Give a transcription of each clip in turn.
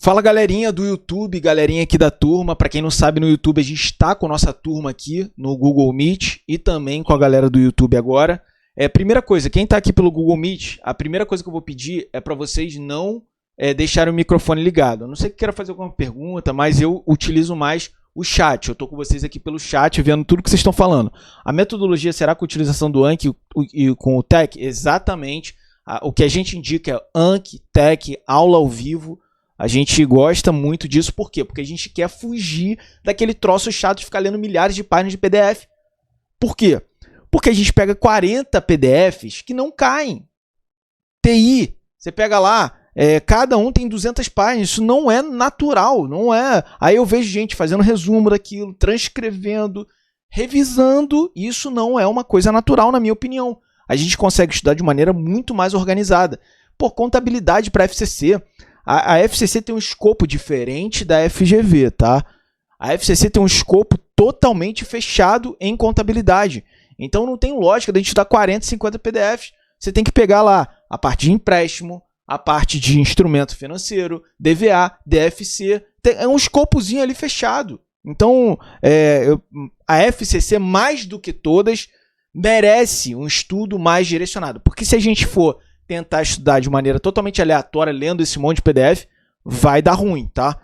Fala galerinha do YouTube, galerinha aqui da turma. Para quem não sabe, no YouTube a gente está com a nossa turma aqui no Google Meet e também com a galera do YouTube agora. Primeira coisa, quem está aqui pelo Google Meet, a primeira coisa que eu vou pedir é para vocês não deixarem o microfone ligado. Eu não sei que queira fazer alguma pergunta, mas eu utilizo mais o chat. Eu estou com vocês aqui pelo chat, vendo tudo que vocês estão falando. A metodologia será com a utilização do Anki e com o TEC? Exatamente. O que a gente indica é Anki, TEC, aula ao vivo. A gente gosta muito disso, por quê? Porque a gente quer fugir daquele troço chato de ficar lendo milhares de páginas de PDF. Por quê? Porque a gente pega 40 PDFs que não caem. TI, você pega lá, cada um tem 200 páginas, isso não é natural, não é. Aí eu vejo gente fazendo resumo daquilo, transcrevendo, revisando, isso não é uma coisa natural, na minha opinião. A gente consegue estudar de maneira muito mais organizada. Por contabilidade para FCC, a FCC tem um escopo diferente da FGV, tá? A FCC tem um escopo totalmente fechado em contabilidade. Então não tem lógica de a gente estudar 40, 50 PDFs. Você tem que pegar lá a parte de empréstimo, a parte de instrumento financeiro, DVA, DFC. É um escopozinho ali fechado. Então a FCC, mais do que todas, merece um estudo mais direcionado. Porque se a gente for tentar estudar de maneira totalmente aleatória, lendo esse monte de PDF, vai dar ruim, tá?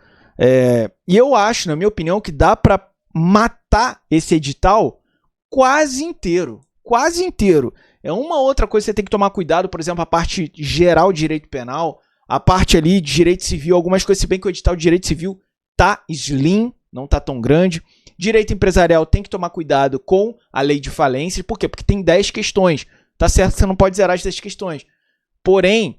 E eu acho, na minha opinião, que dá para matar esse edital quase inteiro. Quase inteiro. É uma outra coisa que você tem que tomar cuidado, por exemplo, a parte geral de direito penal, a parte ali de direito civil, algumas coisas, se bem que o edital de direito civil tá slim, não tá tão grande. Direito empresarial tem que tomar cuidado com a lei de falência. Por quê? Porque tem 10 questões. Tá certo que você não pode zerar as 10 questões. Porém,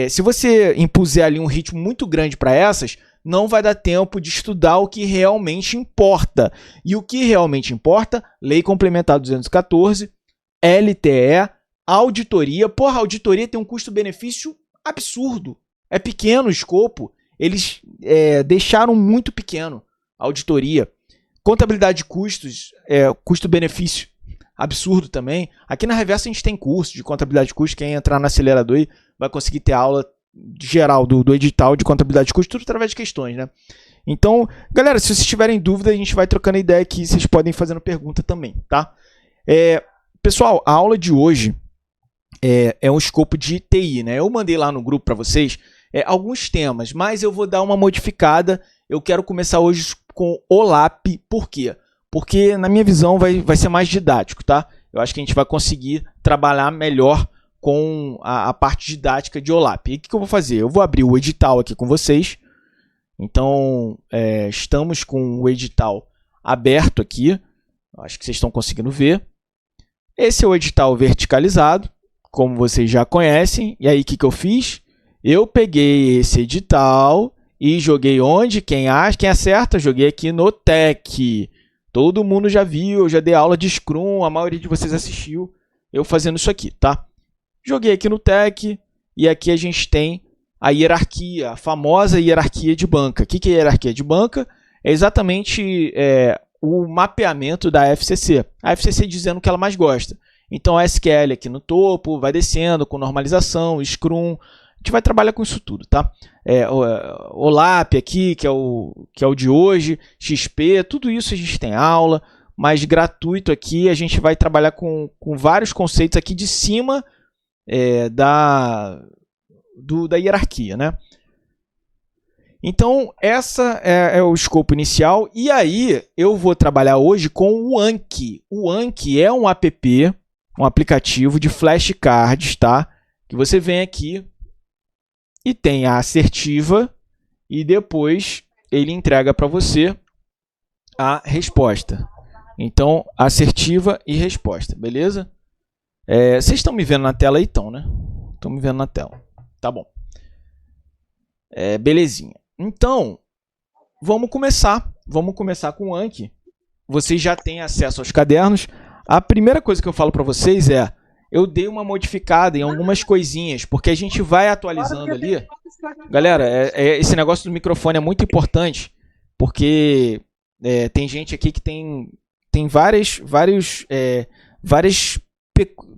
se você impuser ali um ritmo muito grande para essas, não vai dar tempo de estudar o que realmente importa. E o que realmente importa, Lei Complementar 214, LTE, auditoria. Porra, a auditoria tem um custo-benefício absurdo. É pequeno o escopo. Eles deixaram muito pequeno a auditoria. Contabilidade de custos, custo-benefício absurdo também. Aqui na Reversa a gente tem curso de contabilidade de custos. Quem entrar no acelerador aí vai conseguir ter aula geral do edital de contabilidade de custos, tudo através de questões, né? Então, galera, se vocês tiverem dúvida, a gente vai trocando ideia aqui. Vocês podem ir fazendo pergunta também, tá? Pessoal, a aula de hoje é um escopo de TI, né? Eu mandei lá no grupo para vocês alguns temas, mas eu vou dar uma modificada. Eu quero começar hoje com OLAP. Por quê? Porque, na minha visão, vai ser mais didático, tá? Eu acho que a gente vai conseguir trabalhar melhor com a parte didática de OLAP. E o que eu vou fazer? Eu vou abrir o edital aqui com vocês. Então, estamos com o edital aberto aqui. Acho que vocês estão conseguindo ver. Esse é o edital verticalizado, como vocês já conhecem. E aí, o que eu fiz? Eu peguei esse edital e joguei onde? Quem acerta? Joguei aqui no TEC. Todo mundo já viu, eu já dei aula de Scrum, a maioria de vocês assistiu eu fazendo isso aqui, tá? Joguei aqui no TEC e aqui a gente tem a hierarquia, a famosa hierarquia de banca. O que é a hierarquia de banca? É exatamente o mapeamento da FCC. A FCC dizendo o que ela mais gosta. Então a SQL aqui no topo, vai descendo com normalização, Scrum. A gente vai trabalhar com isso tudo, tá? OLAP aqui, que é o de hoje, XP, tudo isso a gente tem aula, mas gratuito aqui a gente vai trabalhar com vários conceitos aqui de cima da hierarquia, né? Então, essa é o escopo inicial. E aí, eu vou trabalhar hoje com o Anki. O Anki é um app, um aplicativo de flashcards, tá? Que você vem aqui e tem a assertiva e depois ele entrega para você a resposta. Então, assertiva e resposta, beleza? Vocês estão me vendo na tela aí, então, né? Estão me vendo na tela. Tá bom. Belezinha. Então, vamos começar. Vamos começar com o Anki. Vocês já têm acesso aos cadernos. A primeira coisa que eu falo para vocês eu dei uma modificada em algumas coisinhas, porque a gente vai atualizando ali. Galera, esse negócio do microfone é muito importante, porque tem gente aqui que tem várias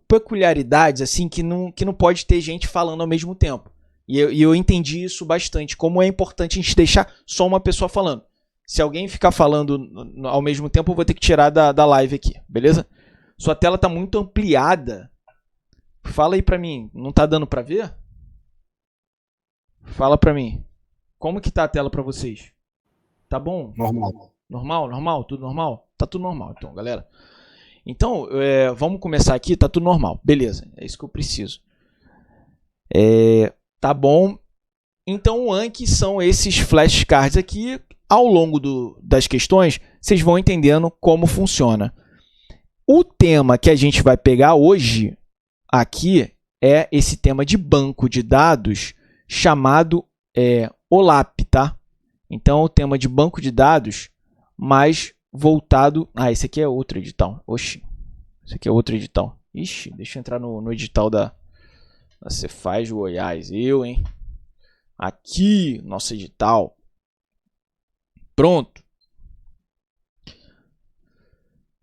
peculiaridades assim que não pode ter gente falando ao mesmo tempo. E eu entendi isso bastante, como é importante a gente deixar só uma pessoa falando. Se alguém ficar falando ao mesmo tempo, eu vou ter que tirar da live aqui, beleza? Sua tela está muito ampliada. Fala aí pra mim, não tá dando pra ver? Fala pra mim. Como que tá a tela pra vocês? Tá bom? Normal. Normal? Tudo normal? Tá tudo normal, então, galera. Então, vamos começar aqui, tá tudo normal. Beleza, é isso que eu preciso. Tá bom. Então, o Anki são esses flashcards aqui. Ao longo das questões, vocês vão entendendo como funciona. O tema que a gente vai pegar hoje aqui é esse tema de banco de dados chamado OLAP, tá? Então, o tema de banco de dados mais voltado... esse aqui é outro edital. Oxi, esse aqui é outro edital. Ixi, deixa eu entrar no edital da Cefaz Goiás. Hein? Aqui, nosso edital. Pronto.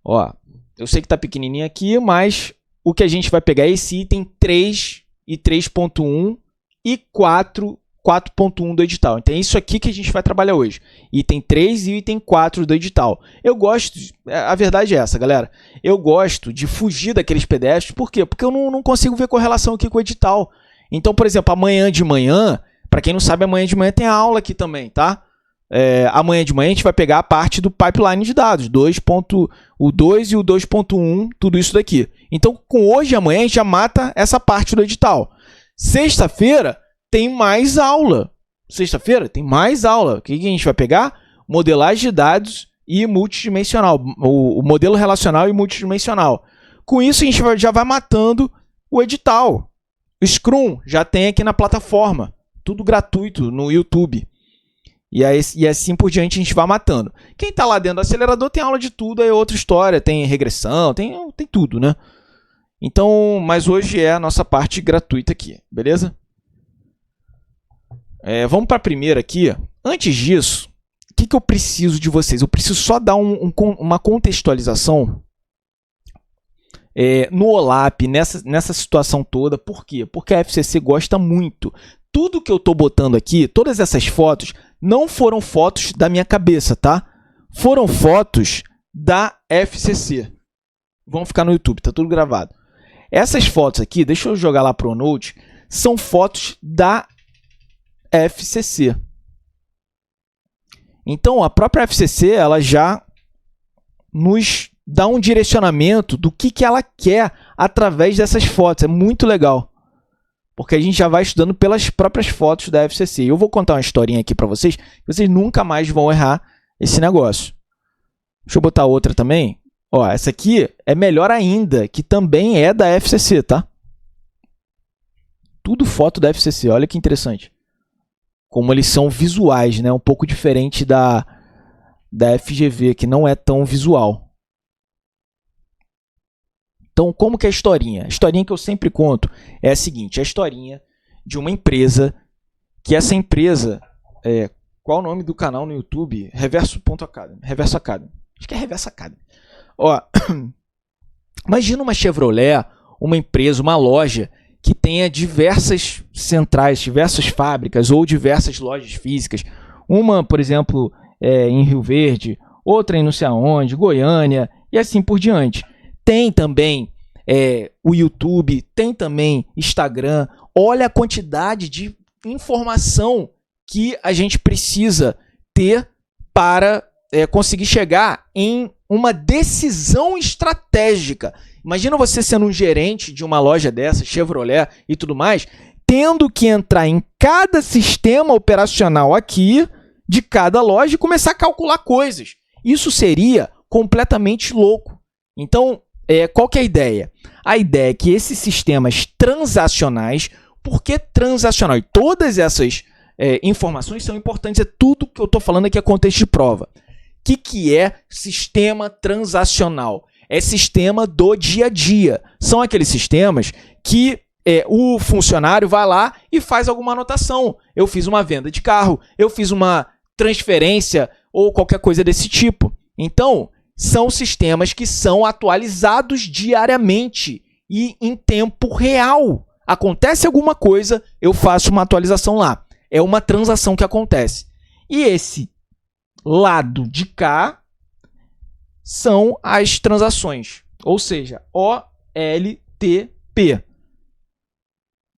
Ó, eu sei que está pequenininho aqui, mas o que a gente vai pegar é esse item 3 e 3.1 e 4.1 do edital. Então é isso aqui que a gente vai trabalhar hoje. Item 3 e item 4 do edital. Eu gosto, a verdade é essa, galera. Eu gosto de fugir daqueles PDFs. Por quê? Porque eu não consigo ver correlação aqui com o edital. Então, por exemplo, amanhã de manhã, para quem não sabe, amanhã de manhã tem a aula aqui também, tá? Amanhã de manhã a gente vai pegar a parte do pipeline de dados, o 2 e o 2.1, tudo isso daqui. Então, com hoje e amanhã a gente já mata essa parte do edital. Sexta-feira tem mais aula. O que a gente vai pegar? Modelagem de dados e multidimensional. O modelo relacional e multidimensional. Com isso, a gente já vai matando o edital. O Scrum já tem aqui na plataforma. Tudo gratuito no YouTube. E assim por diante a gente vai matando. Quem está lá dentro do acelerador tem aula de tudo, é outra história. Tem regressão, tem tudo, né? Então, mas hoje é a nossa parte gratuita aqui, beleza? Vamos para a primeira aqui. Antes disso, o que eu preciso de vocês? Eu preciso só dar uma contextualização no OLAP, nessa situação toda. Por quê? Porque a FCC gosta muito. Tudo que eu estou botando aqui, todas essas fotos, não foram fotos da minha cabeça, tá? Foram fotos da FCC. Vão ficar no YouTube, tá tudo gravado. Essas fotos aqui, deixa eu jogar lá pro OneNote, são fotos da FCC. Então, a própria FCC, ela já nos dá um direcionamento do que ela quer através dessas fotos. É muito legal. Porque a gente já vai estudando pelas próprias fotos da FCC. Eu vou contar uma historinha aqui para vocês, que vocês nunca mais vão errar esse negócio. Deixa eu botar outra também. Ó, essa aqui é melhor ainda, que também é da FCC, tá? Tudo foto da FCC, olha que interessante. Como eles são visuais, né? Um pouco diferente da FGV, que não é tão visual. Então, como que é a historinha? A historinha que eu sempre conto é a seguinte. É a historinha de uma empresa, que essa empresa... qual o nome do canal no YouTube? Reverso.academy. Reverso Academy. Acho que é Reverso Academy. Ó, imagina uma Chevrolet, uma empresa, uma loja que tenha diversas centrais, diversas fábricas ou diversas lojas físicas. Uma, por exemplo, em Rio Verde, outra em não sei aonde, Goiânia e assim por diante. Tem também o YouTube, tem também Instagram. Olha a quantidade de informação que a gente precisa ter para conseguir chegar em uma decisão estratégica. Imagina você sendo um gerente de uma loja dessa, Chevrolet e tudo mais, tendo que entrar em cada sistema operacional aqui de cada loja e começar a calcular coisas. Isso seria completamente louco. Então, qual que é a ideia? A ideia é que esses sistemas transacionais, por que transacional? E todas essas informações são importantes, é tudo que eu estou falando aqui é contexto de prova. O que é sistema transacional? É sistema do dia a dia. São aqueles sistemas que o funcionário vai lá e faz alguma anotação. Eu fiz uma venda de carro, eu fiz uma transferência ou qualquer coisa desse tipo. Então, são sistemas que são atualizados diariamente e em tempo real. Acontece alguma coisa, eu faço uma atualização lá. É uma transação que acontece. E esse lado de cá são as transações. Ou seja, OLTP.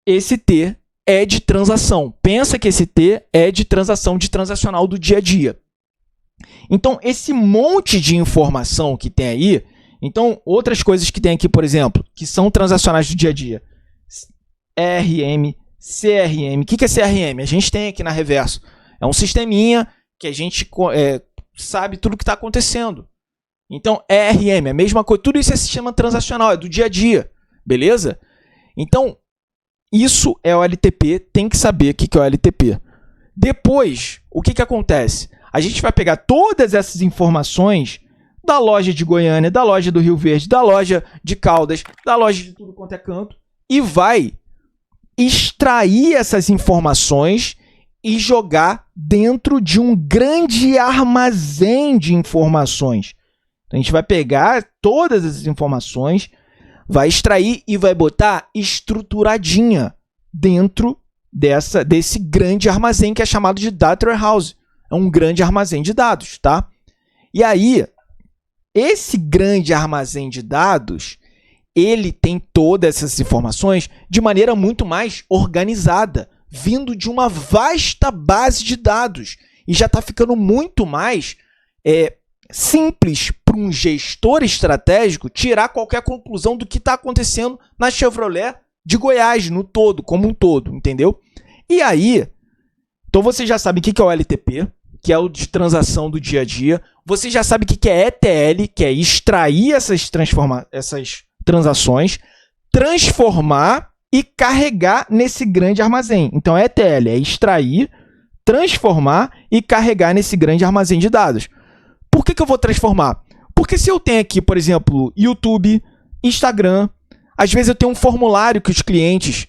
Esse T é de transação. Pensa que esse T é de transação, de transacional do dia a dia. Então, esse monte de informação que tem aí... Então, outras coisas que tem aqui, por exemplo, que são transacionais do dia a dia. RM, CRM. O que é CRM? A gente tem aqui na Reverso. É um sisteminha que a gente sabe tudo o que está acontecendo. Então, ERM, a mesma coisa. Tudo isso é sistema transacional, é do dia a dia. Beleza? Então, isso é o LTP. Tem que saber o que é o LTP. Depois, o que acontece? A gente vai pegar todas essas informações da loja de Goiânia, da loja do Rio Verde, da loja de Caldas, da loja de tudo quanto é canto, e vai extrair essas informações e jogar dentro de um grande armazém de informações. Então, a gente vai pegar todas essas informações, vai extrair e vai botar estruturadinha dentro desse grande armazém que é chamado de Data Warehouse. É um grande armazém de dados, tá? E aí, esse grande armazém de dados, ele tem todas essas informações de maneira muito mais organizada, vindo de uma vasta base de dados. E já está ficando muito mais simples para um gestor estratégico tirar qualquer conclusão do que está acontecendo na Chevrolet de Goiás, no todo, como um todo, entendeu? E aí, então você já sabe o que é o LTP, que é o de transação do dia a dia. Você já sabe o que é ETL, que é extrair essas transações, transformar e carregar nesse grande armazém. Então, ETL é extrair, transformar e carregar nesse grande armazém de dados. Por que eu vou transformar? Porque se eu tenho aqui, por exemplo, YouTube, Instagram, às vezes eu tenho um formulário que os clientes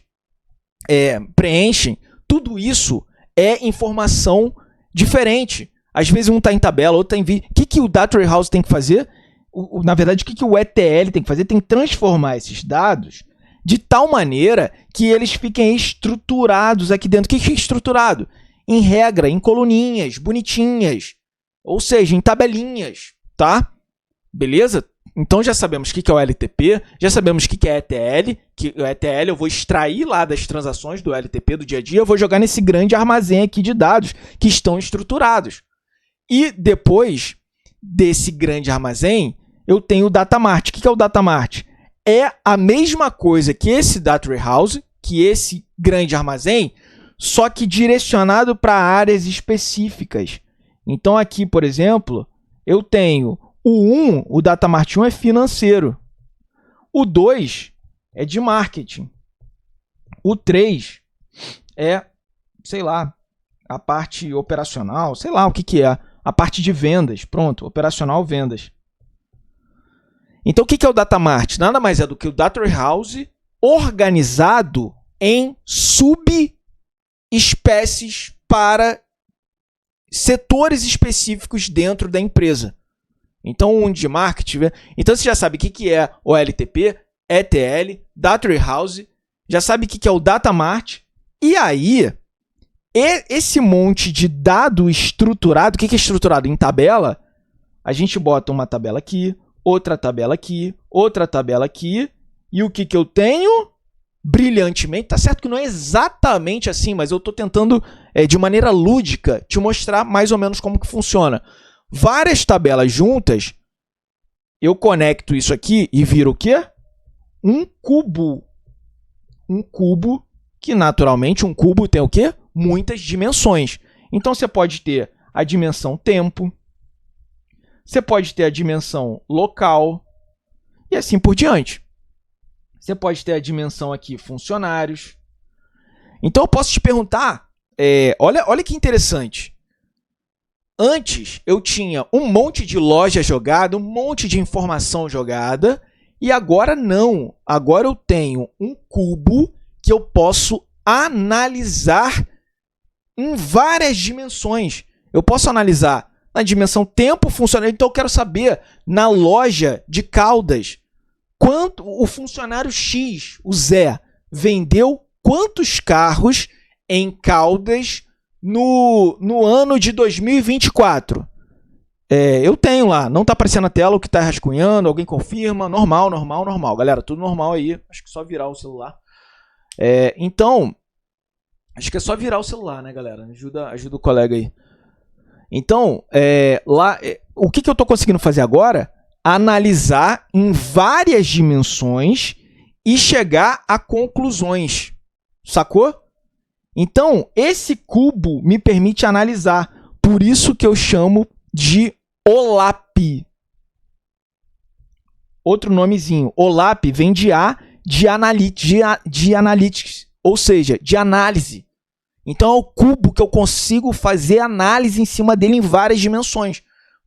preenchem, tudo isso é informação diferente. Às vezes um está em tabela, outro está em vídeo. O que o Data Warehouse tem que fazer? Na verdade, o que o ETL tem que fazer? Tem que transformar esses dados de tal maneira que eles fiquem estruturados aqui dentro. O que é estruturado? Em regra, em coluninhas, bonitinhas. Ou seja, em tabelinhas, tá? Beleza? Então já sabemos o que é o LTP, já sabemos o que é ETL, que o ETL eu vou extrair lá das transações do LTP do dia a dia, eu vou jogar nesse grande armazém aqui de dados que estão estruturados. E depois desse grande armazém, eu tenho o Data Mart. O que é o Data Mart? É a mesma coisa que esse Data Warehouse, que esse grande armazém, só que direcionado para áreas específicas. Então aqui, por exemplo, eu tenho o Data Mart 1 é financeiro. O 2 é de marketing. O 3 é, sei lá, a parte operacional, sei lá o que é. A parte de vendas, pronto, operacional, vendas. Então, o que é o Data Mart? Nada mais é do que o Data Warehouse organizado em subespécies para setores específicos dentro da empresa. Então, um de marketing. Então, você já sabe o que é o LTP, ETL, Data Warehouse, já sabe o que é o Data Mart. E aí, esse monte de dado estruturado, o que é estruturado? Em tabela, a gente bota uma tabela aqui, outra tabela aqui, outra tabela aqui. E o que eu tenho? Brilhantemente, tá certo que não é exatamente assim, mas eu estou tentando, de maneira lúdica, te mostrar mais ou menos como que funciona. Várias tabelas juntas, eu conecto isso aqui e vira o quê? Um cubo. Um cubo que, naturalmente, um cubo tem o quê? Muitas dimensões. Então, você pode ter a dimensão tempo, você pode ter a dimensão local e assim por diante. Você pode ter a dimensão aqui funcionários. Então, eu posso te perguntar, olha que interessante. Antes, eu tinha um monte de loja jogada, um monte de informação jogada, e agora não. Agora eu tenho um cubo que eu posso analisar em várias dimensões. Eu posso analisar na dimensão tempo, funcionário. Então, eu quero saber, na loja de Caldas, quanto o funcionário X, o Zé, vendeu quantos carros em Caldas no ano de 2024? Eu tenho lá, não tá aparecendo na tela o que tá rascunhando, alguém confirma, normal, galera, tudo normal aí, acho que é só virar o celular. Então, acho que é só virar o celular, né, galera, ajuda o colega aí. Então, o que eu tô conseguindo fazer agora? Analisar em várias dimensões e chegar a conclusões, sacou? Então, esse cubo me permite analisar, por isso que eu chamo de OLAP. Outro nomezinho. OLAP vem de analytics, ou seja, de análise. Então é o cubo que eu consigo fazer análise em cima dele em várias dimensões.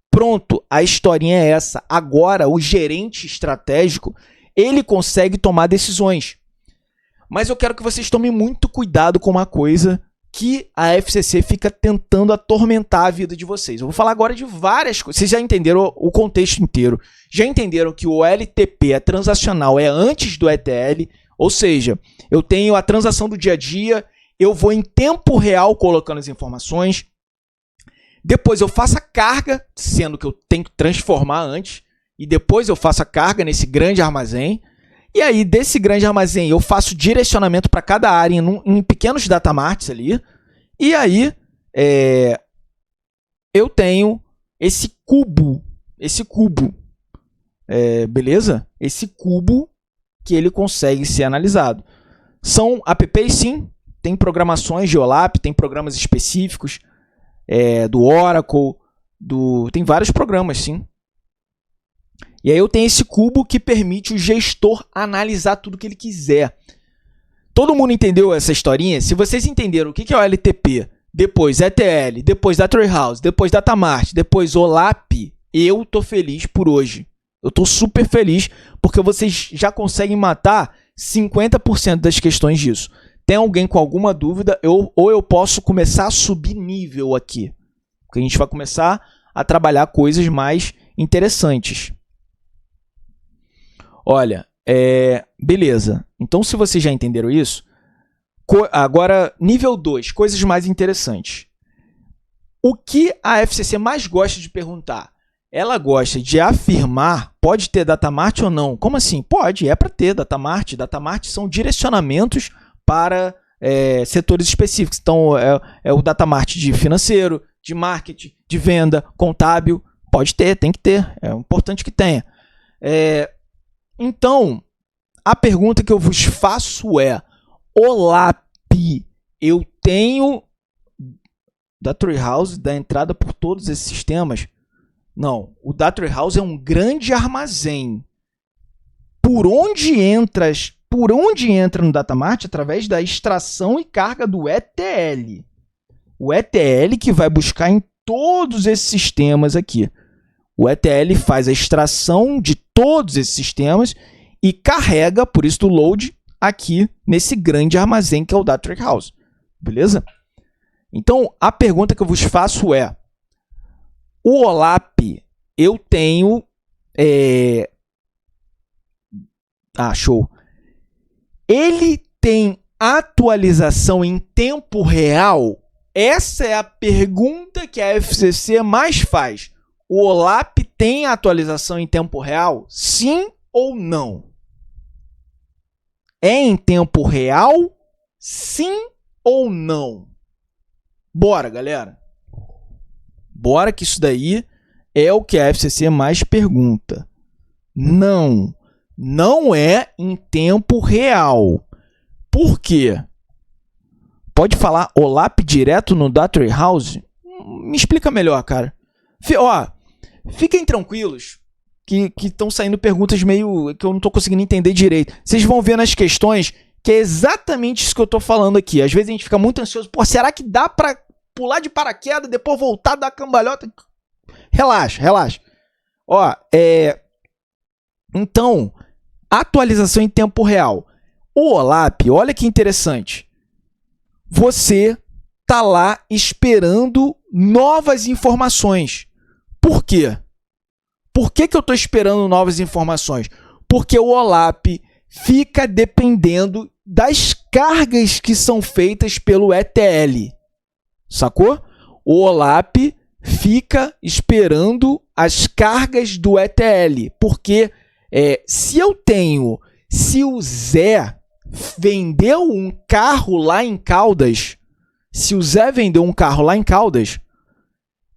Pronto, a historinha é essa. Agora, o gerente estratégico, ele consegue tomar decisões. Mas eu quero que vocês tomem muito cuidado com uma coisa que a FCC fica tentando atormentar a vida de vocês. Eu vou falar agora de várias coisas. Vocês já entenderam o contexto inteiro. Já entenderam que o LTP, a transacional, é antes do ETL. Ou seja, eu tenho a transação do dia a dia, eu vou em tempo real colocando as informações. Depois eu faço a carga, sendo que eu tenho que transformar antes. E depois eu faço a carga nesse grande armazém. E aí, desse grande armazém, eu faço direcionamento para cada área em pequenos datamarts ali. E aí, eu tenho esse cubo. Beleza? Esse cubo que ele consegue ser analisado. São apps, sim. Tem programações de OLAP, tem programas específicos do Oracle. Tem vários programas, sim. E aí eu tenho esse cubo que permite o gestor analisar tudo que ele quiser. Todo mundo entendeu essa historinha? Se vocês entenderam o que é o LTP, depois ETL, depois Data Warehouse, depois Datamart, depois OLAP, eu tô feliz por hoje. Eu tô super feliz porque vocês já conseguem matar 50% das questões disso. Tem alguém com alguma dúvida, ou eu posso começar a subir nível aqui. Porque a gente vai começar a trabalhar coisas mais interessantes. Olha, beleza. Então, se vocês já entenderam isso, agora, nível 2, coisas mais interessantes. O que a FCC mais gosta de perguntar? Ela gosta de afirmar, pode ter datamart ou não? Como assim? Pode, é para ter datamart. Datamart são direcionamentos para setores específicos. Então, é o datamart de financeiro, de marketing, de venda, contábil. Pode ter, tem que ter. É importante que tenha. Então, a pergunta que eu vos faço é: OLAP, eu tenho Data Warehouse da entrada por todos esses sistemas? Não, o Data Warehouse é um grande armazém. Por onde entra no Datamart? Através da extração e carga do ETL. O ETL que vai buscar em todos esses sistemas aqui. O ETL faz a extração de todos esses sistemas e carrega, por isso do load, aqui nesse grande armazém que é o Data Warehouse. Beleza? Então, a pergunta que eu vos faço é: o OLAP, eu tenho... show. Ele tem atualização em tempo real? Essa é a pergunta que a FCC mais faz. O OLAP tem atualização em tempo real? Sim ou não? É em tempo real? Sim ou não? Bora, galera. Bora, que isso daí é o que a FCC mais pergunta. Não. Não é em tempo real. Por quê? Pode falar OLAP direto no Data Warehouse? Me explica melhor, cara. Fiquem tranquilos que estão saindo perguntas meio que eu não estou conseguindo entender direito. Vocês vão ver nas questões que é exatamente isso que eu estou falando aqui. Às vezes a gente fica muito ansioso. Pô, será que dá para pular de paraquedas, depois voltar, dar cambalhota? Relaxa. Então, atualização em tempo real. O OLAP, olha que interessante. Você tá lá esperando novas informações. Por quê? Por que eu estou esperando novas informações? Porque o OLAP fica dependendo das cargas que são feitas pelo ETL. Sacou? O OLAP fica esperando as cargas do ETL. Porque se o Zé vendeu um carro lá em Caldas,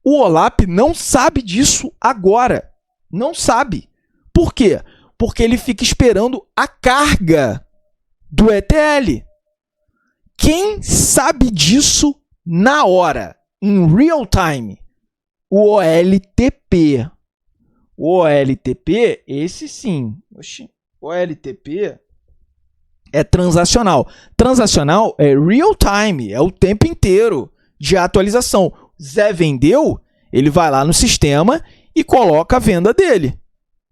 o OLAP não sabe disso agora. Não sabe. Por quê? Porque ele fica esperando a carga do ETL. Quem sabe disso na hora, em real time? O OLTP. O OLTP, esse sim. O OLTP é transacional. Transacional é real time, é o tempo inteiro de atualização. Zé vendeu, ele vai lá no sistema e coloca a venda dele.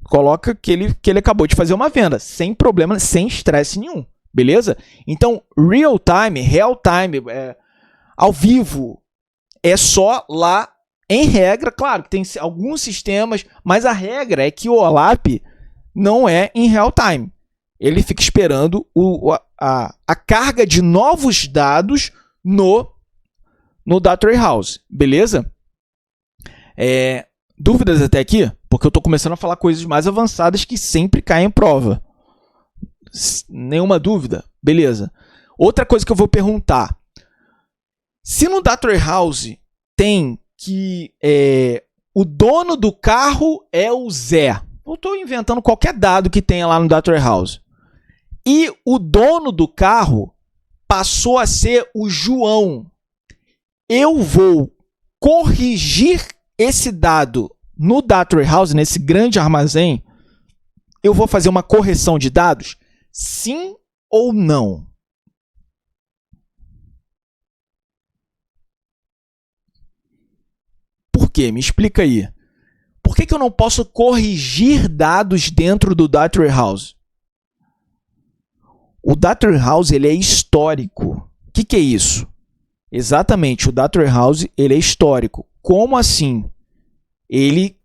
Coloca que ele acabou de fazer uma venda, sem problema, sem estresse nenhum. Beleza? Então, real time, ao vivo, é só lá em regra. Claro que tem alguns sistemas, mas a regra é que o OLAP não é em real time. Ele fica esperando a carga de novos dados no Data Warehouse. Beleza? Dúvidas até aqui? Porque eu estou começando a falar coisas mais avançadas que sempre caem em prova. Nenhuma dúvida? Beleza. Outra coisa que eu vou perguntar. Se no Data Warehouse tem que o dono do carro é o Zé. Eu estou inventando qualquer dado que tenha lá no Data Warehouse. E o dono do carro passou a ser o João. Eu vou corrigir esse dado no Data Warehouse, nesse grande armazém. Eu vou fazer uma correção de dados? Sim ou não? Por quê? Me explica aí. Por que eu não posso corrigir dados dentro do Data Warehouse? O Data Warehouse ele é histórico. O que é isso? Exatamente, o Data Warehouse ele é histórico. Como assim? Ele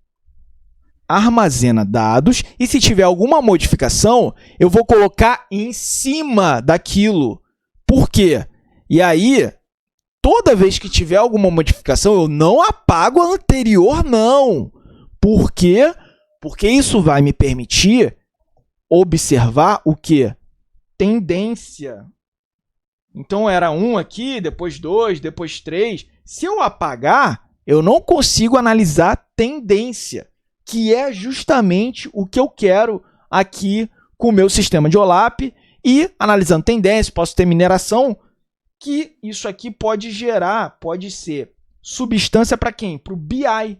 armazena dados e se tiver alguma modificação, eu vou colocar em cima daquilo. Por quê? E aí, toda vez que tiver alguma modificação, eu não apago a anterior, não. Por quê? Porque isso vai me permitir observar o quê? Tendência. Então, era 1 aqui, depois 2, depois 3. Se eu apagar, eu não consigo analisar tendência, que é justamente o que eu quero aqui com o meu sistema de OLAP. E, analisando tendência, posso ter mineração, que isso aqui pode ser substância para quem? Para o BI.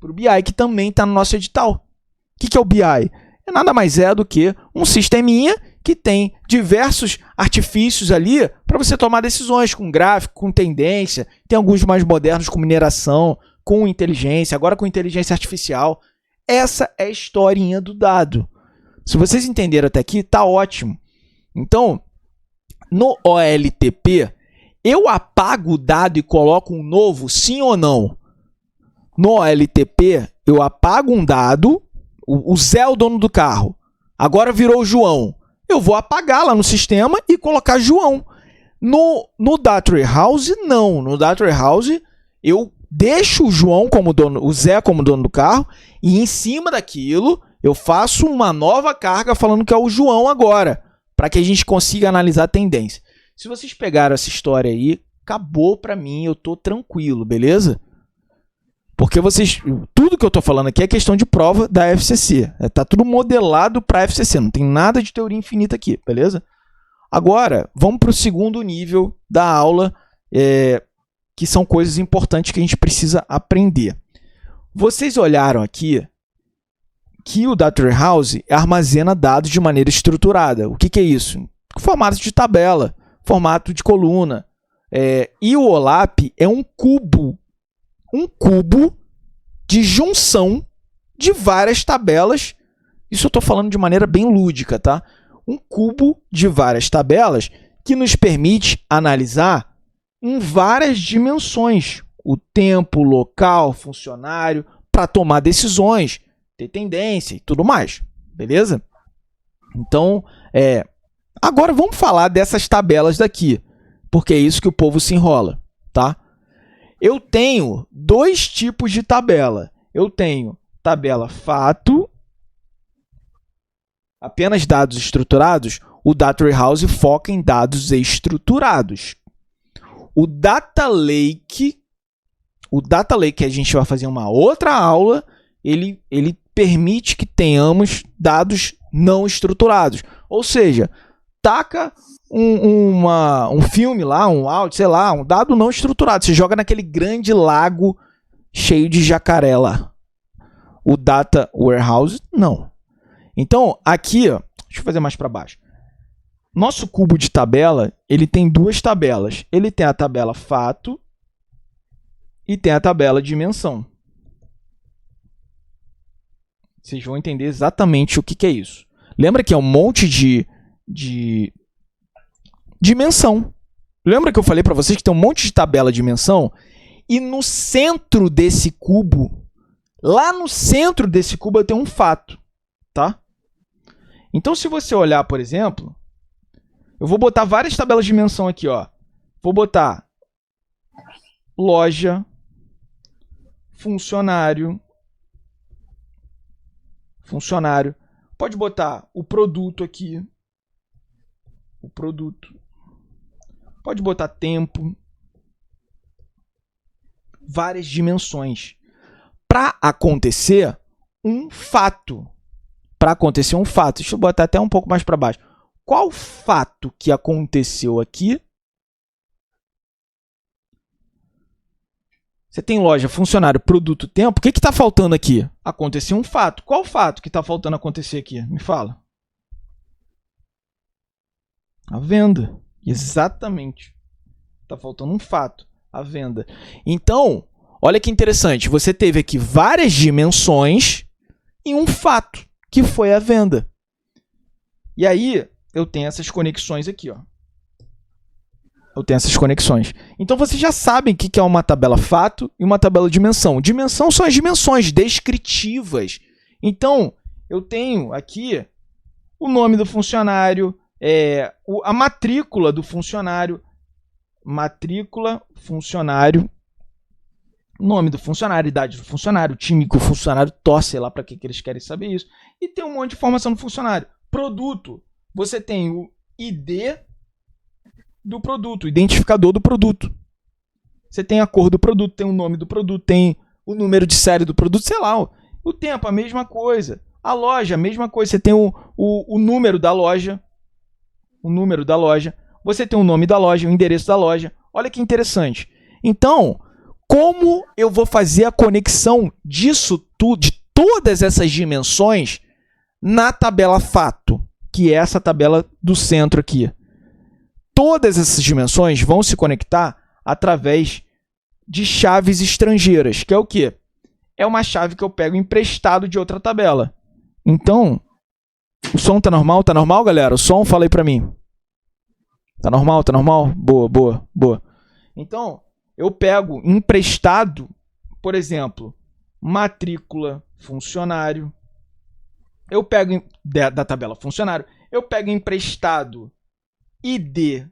Para o BI, que também está no nosso edital. O que é o BI? Nada mais é do que um sisteminha que tem diversos artifícios ali para você tomar decisões com gráfico, com tendência. Tem alguns mais modernos com mineração, com inteligência, agora com inteligência artificial. Essa é a historinha do dado. Se vocês entenderam até aqui, tá ótimo. Então, no OLTP, eu apago o dado e coloco um novo, sim ou não? No OLTP, eu apago um dado, o Zé é o dono do carro, agora virou o João. Eu vou apagar lá no sistema e colocar João. No Data Warehouse, não. No Data Warehouse, eu deixo o João como dono, o Zé como dono do carro, e em cima daquilo, eu faço uma nova carga falando que é o João agora, para que a gente consiga analisar a tendência. Se vocês pegaram essa história aí, acabou para mim, eu tô tranquilo, beleza? Porque tudo que eu estou falando aqui é questão de prova da FCC. Está tudo modelado para a FCC, não tem nada de teoria infinita aqui, beleza? Agora, vamos para o segundo nível da aula, que são coisas importantes que a gente precisa aprender. Vocês olharam aqui que o Data Warehouse armazena dados de maneira estruturada. O que é isso? Formato de tabela, formato de coluna. E o OLAP é um cubo de junção de várias tabelas. Isso eu estou falando de maneira bem lúdica, tá? Um cubo de várias tabelas que nos permite analisar em várias dimensões. O tempo, o local, funcionário, para tomar decisões, ter tendência e tudo mais. Beleza? Então, Agora vamos falar dessas tabelas daqui, porque é isso que o povo se enrola, tá? Eu tenho dois tipos de tabela. Eu tenho tabela fato, apenas dados estruturados. O Data Warehouse foca em dados estruturados. O Data Lake a gente vai fazer uma outra aula, ele permite que tenhamos dados não estruturados. Ou seja, taca um filme lá, um áudio, sei lá, um dado não estruturado. Você joga naquele grande lago cheio de jacaré lá. O Data Warehouse, não. Então, aqui, ó, deixa eu fazer mais para baixo. Nosso cubo de tabela, ele tem duas tabelas. Ele tem a tabela fato e tem a tabela dimensão. Vocês vão entender exatamente o que é isso. Lembra que é um monte de dimensão. Lembra que eu falei para vocês que tem um monte de tabela de dimensão? E no centro desse cubo, lá no centro desse cubo, eu tenho um fato, tá? Então, se você olhar, por exemplo, eu vou botar várias tabelas de dimensão aqui, ó. Vou botar loja, funcionário. Pode botar o produto aqui. O produto. Pode botar tempo. Várias dimensões. Para acontecer um fato. Deixa eu botar até um pouco mais para baixo. Qual fato que aconteceu aqui? Você tem loja, funcionário, produto, tempo. O que está faltando aqui? Aconteceu um fato. Qual fato que está faltando acontecer aqui? Me fala. A venda. Exatamente. Está faltando um fato. A venda. Então, olha que interessante. Você teve aqui várias dimensões e um fato, que foi a venda. E aí, eu tenho essas conexões aqui, ó. Então, vocês já sabem o que é uma tabela fato e uma tabela dimensão. Dimensão são as dimensões descritivas. Então, eu tenho aqui o nome do funcionário, a matrícula do funcionário, nome do funcionário, idade do funcionário, time que o funcionário torce, sei lá para que eles querem saber isso. E tem um monte de informação do funcionário. Produto, você tem o ID do produto, o identificador do produto. Você tem a cor do produto, tem o nome do produto, tem o número de série do produto, sei lá. O tempo, a mesma coisa. A loja, a mesma coisa. Você tem o número da loja. Você tem o nome da loja, o endereço da loja. Olha que interessante. Então, como eu vou fazer a conexão disso tudo, de todas essas dimensões, na tabela fato, que é essa tabela do centro aqui? Todas essas dimensões vão se conectar através de chaves estrangeiras, que é o quê? É uma chave que eu pego emprestado de outra tabela. Então, o som tá normal? Tá normal, galera? O som, fala aí pra mim. Tá normal? Tá normal? Boa. Então, eu pego emprestado, por exemplo, matrícula, funcionário. Eu pego da tabela funcionário, eu pego emprestado ID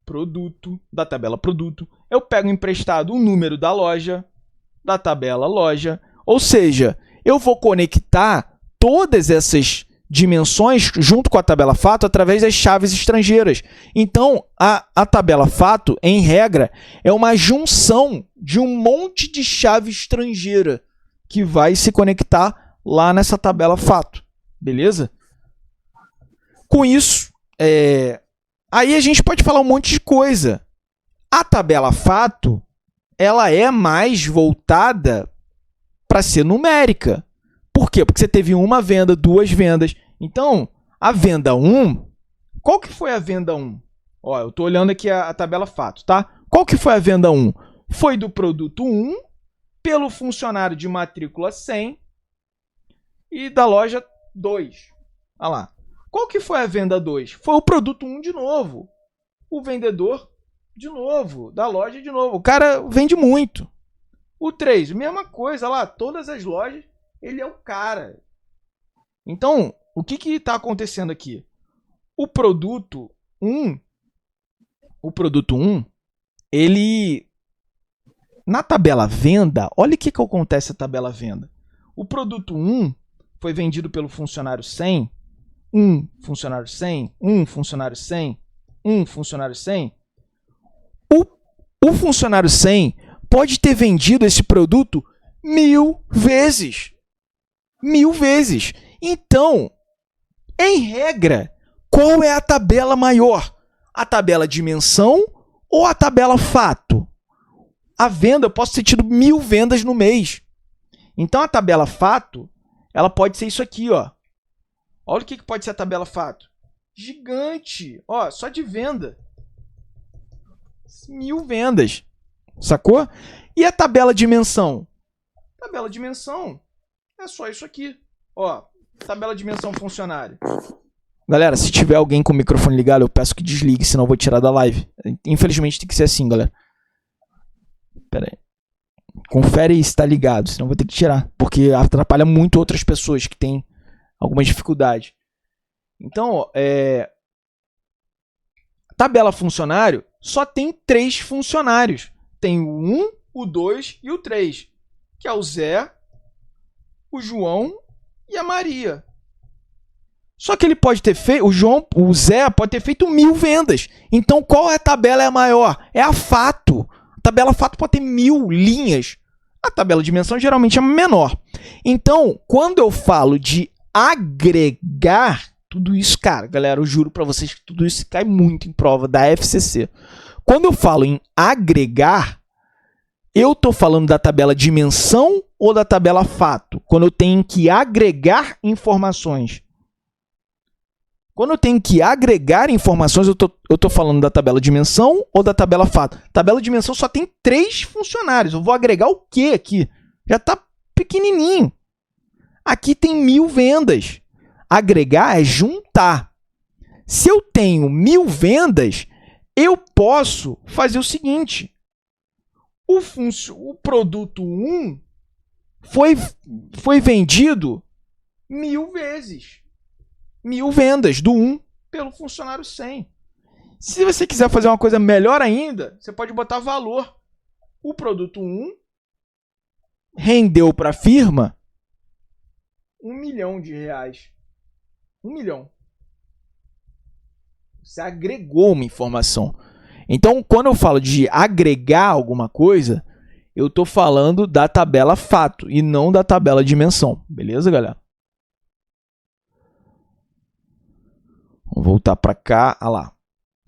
produto, da tabela produto. Eu pego emprestado o número da loja, da tabela loja. Ou seja, eu vou conectar todas essas dimensões junto com a tabela fato através das chaves estrangeiras. Então, a tabela fato, em regra, é uma junção de um monte de chave estrangeira que vai se conectar lá nessa tabela fato. Beleza? Com isso, aí a gente pode falar um monte de coisa. A tabela fato, ela é mais voltada para ser numérica. Por quê? Porque você teve uma venda, duas vendas. Então, a venda 1, qual que foi a venda 1? Ó, eu estou olhando aqui a tabela fato, tá? Qual que foi a venda 1? Foi do produto 1 pelo funcionário de matrícula 100 e da loja 2. Olha lá. Qual que foi a venda 2? Foi o produto 1 de novo. O vendedor de novo, da loja de novo. O cara vende muito. O 3, mesma coisa, olha lá, todas as lojas, ele é o cara. Então, o que está acontecendo aqui? O produto 1, ele, na tabela venda, olha o que acontece na tabela venda. O produto 1 foi vendido pelo funcionário 100, funcionário 100, funcionário 100, funcionário 100. O funcionário 100 pode ter vendido esse produto 1000 vezes. 1000 vezes. Então, em regra, qual é a tabela maior? A tabela dimensão ou a tabela fato? A venda, eu posso ter tido 1000 vendas no mês. Então, a tabela fato, ela pode ser isso aqui, ó. Olha o que pode ser a tabela fato. Gigante. Ó, só de venda. 1000 vendas. Sacou? E a tabela dimensão? Tabela dimensão é só isso aqui. Ó, tabela dimensão funcionário. Galera, se tiver alguém com o microfone ligado, eu peço que desligue, senão eu vou tirar da live. Infelizmente tem que ser assim, galera. Pera aí. Confere se está ligado, senão eu vou ter que tirar. Porque atrapalha muito outras pessoas que têm alguma dificuldade. Então, tabela funcionário só tem 3 funcionários. Tem o 1, o 2 e o 3. Que é o Zé, o João e a Maria. Só que ele pode ter feito, o Zé pode ter feito 1000 vendas. Então, qual é a tabela maior? É a fato. A tabela fato pode ter 1000 linhas. A tabela dimensão geralmente é menor. Então, quando eu falo de agregar, tudo isso, cara, galera, eu juro para vocês que tudo isso cai muito em prova da FCC. Quando eu falo em agregar, eu estou falando da tabela dimensão ou da tabela fato? Quando eu tenho que agregar informações. Quando eu tenho que agregar informações, eu tô falando da tabela dimensão ou da tabela fato? Tabela dimensão só tem 3 funcionários. Eu vou agregar o quê aqui? Já está pequenininho. Aqui tem 1000 vendas. Agregar é juntar. Se eu tenho 1000 vendas, eu posso fazer o seguinte. O produto 1 foi vendido 1000 vezes. 1000 vendas do 1 pelo funcionário 100. Se você quiser fazer uma coisa melhor ainda, você pode botar valor. O produto 1 rendeu para a firma R$1 milhão. 1 milhão. Você agregou uma informação. Então, quando eu falo de agregar alguma coisa, eu estou falando da tabela fato e não da tabela dimensão. Beleza, galera? Vamos voltar para cá. Ah lá.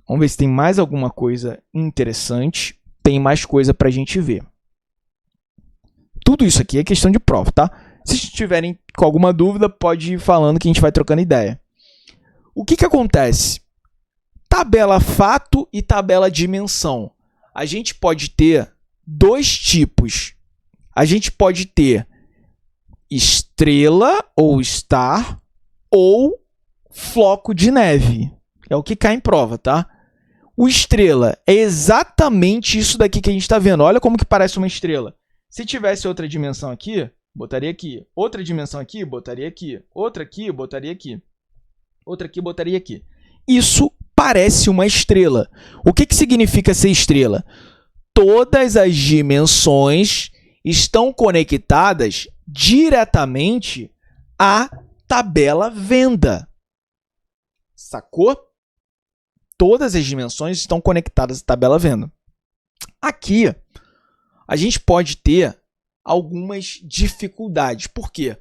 Vamos ver se tem mais alguma coisa interessante. Tem mais coisa para a gente ver. Tudo isso aqui é questão de prova, tá? Se tiverem com alguma dúvida, pode ir falando que a gente vai trocando ideia. O que acontece? Tabela fato e tabela dimensão. A gente pode ter 2 tipos. A gente pode ter estrela ou star ou floco de neve. É o que cai em prova, tá? O estrela é exatamente isso daqui que a gente está vendo. Olha como que parece uma estrela. Se tivesse outra dimensão aqui, botaria aqui. Outra dimensão aqui, botaria aqui. Outra aqui, botaria aqui. Outra aqui, botaria aqui. Isso parece uma estrela. O que significa ser estrela? Todas as dimensões estão conectadas diretamente à tabela venda. Sacou? Todas as dimensões estão conectadas à tabela venda. Aqui, a gente pode ter algumas dificuldades. Por quê?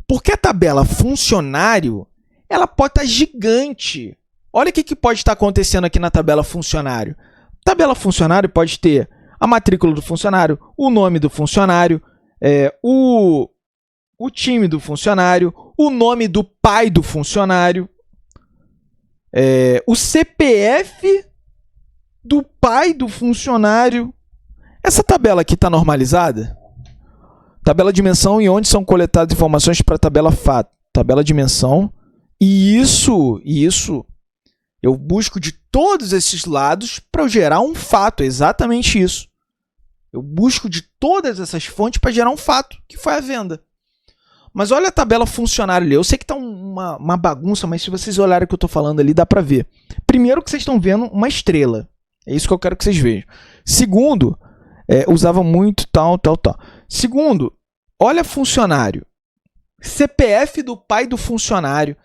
Porque a tabela funcionário, ela pode estar gigante. Olha o que pode estar acontecendo aqui na tabela funcionário. Tabela funcionário pode ter a matrícula do funcionário, o nome do funcionário, o time do funcionário, o nome do pai do funcionário, o CPF do pai do funcionário. Essa tabela aqui está normalizada? Tabela dimensão e onde são coletadas informações para a tabela fato. Tabela dimensão. E isso, eu busco de todos esses lados para eu gerar um fato. É exatamente isso. Eu busco de todas essas fontes para gerar um fato, que foi a venda. Mas olha a tabela funcionário ali. Eu sei que tá uma bagunça, mas se vocês olharem o que eu tô falando ali, dá para ver. Primeiro que vocês estão vendo uma estrela. É isso que eu quero que vocês vejam. Segundo, usava muito tal. Segundo, olha funcionário. CPF do pai do funcionário.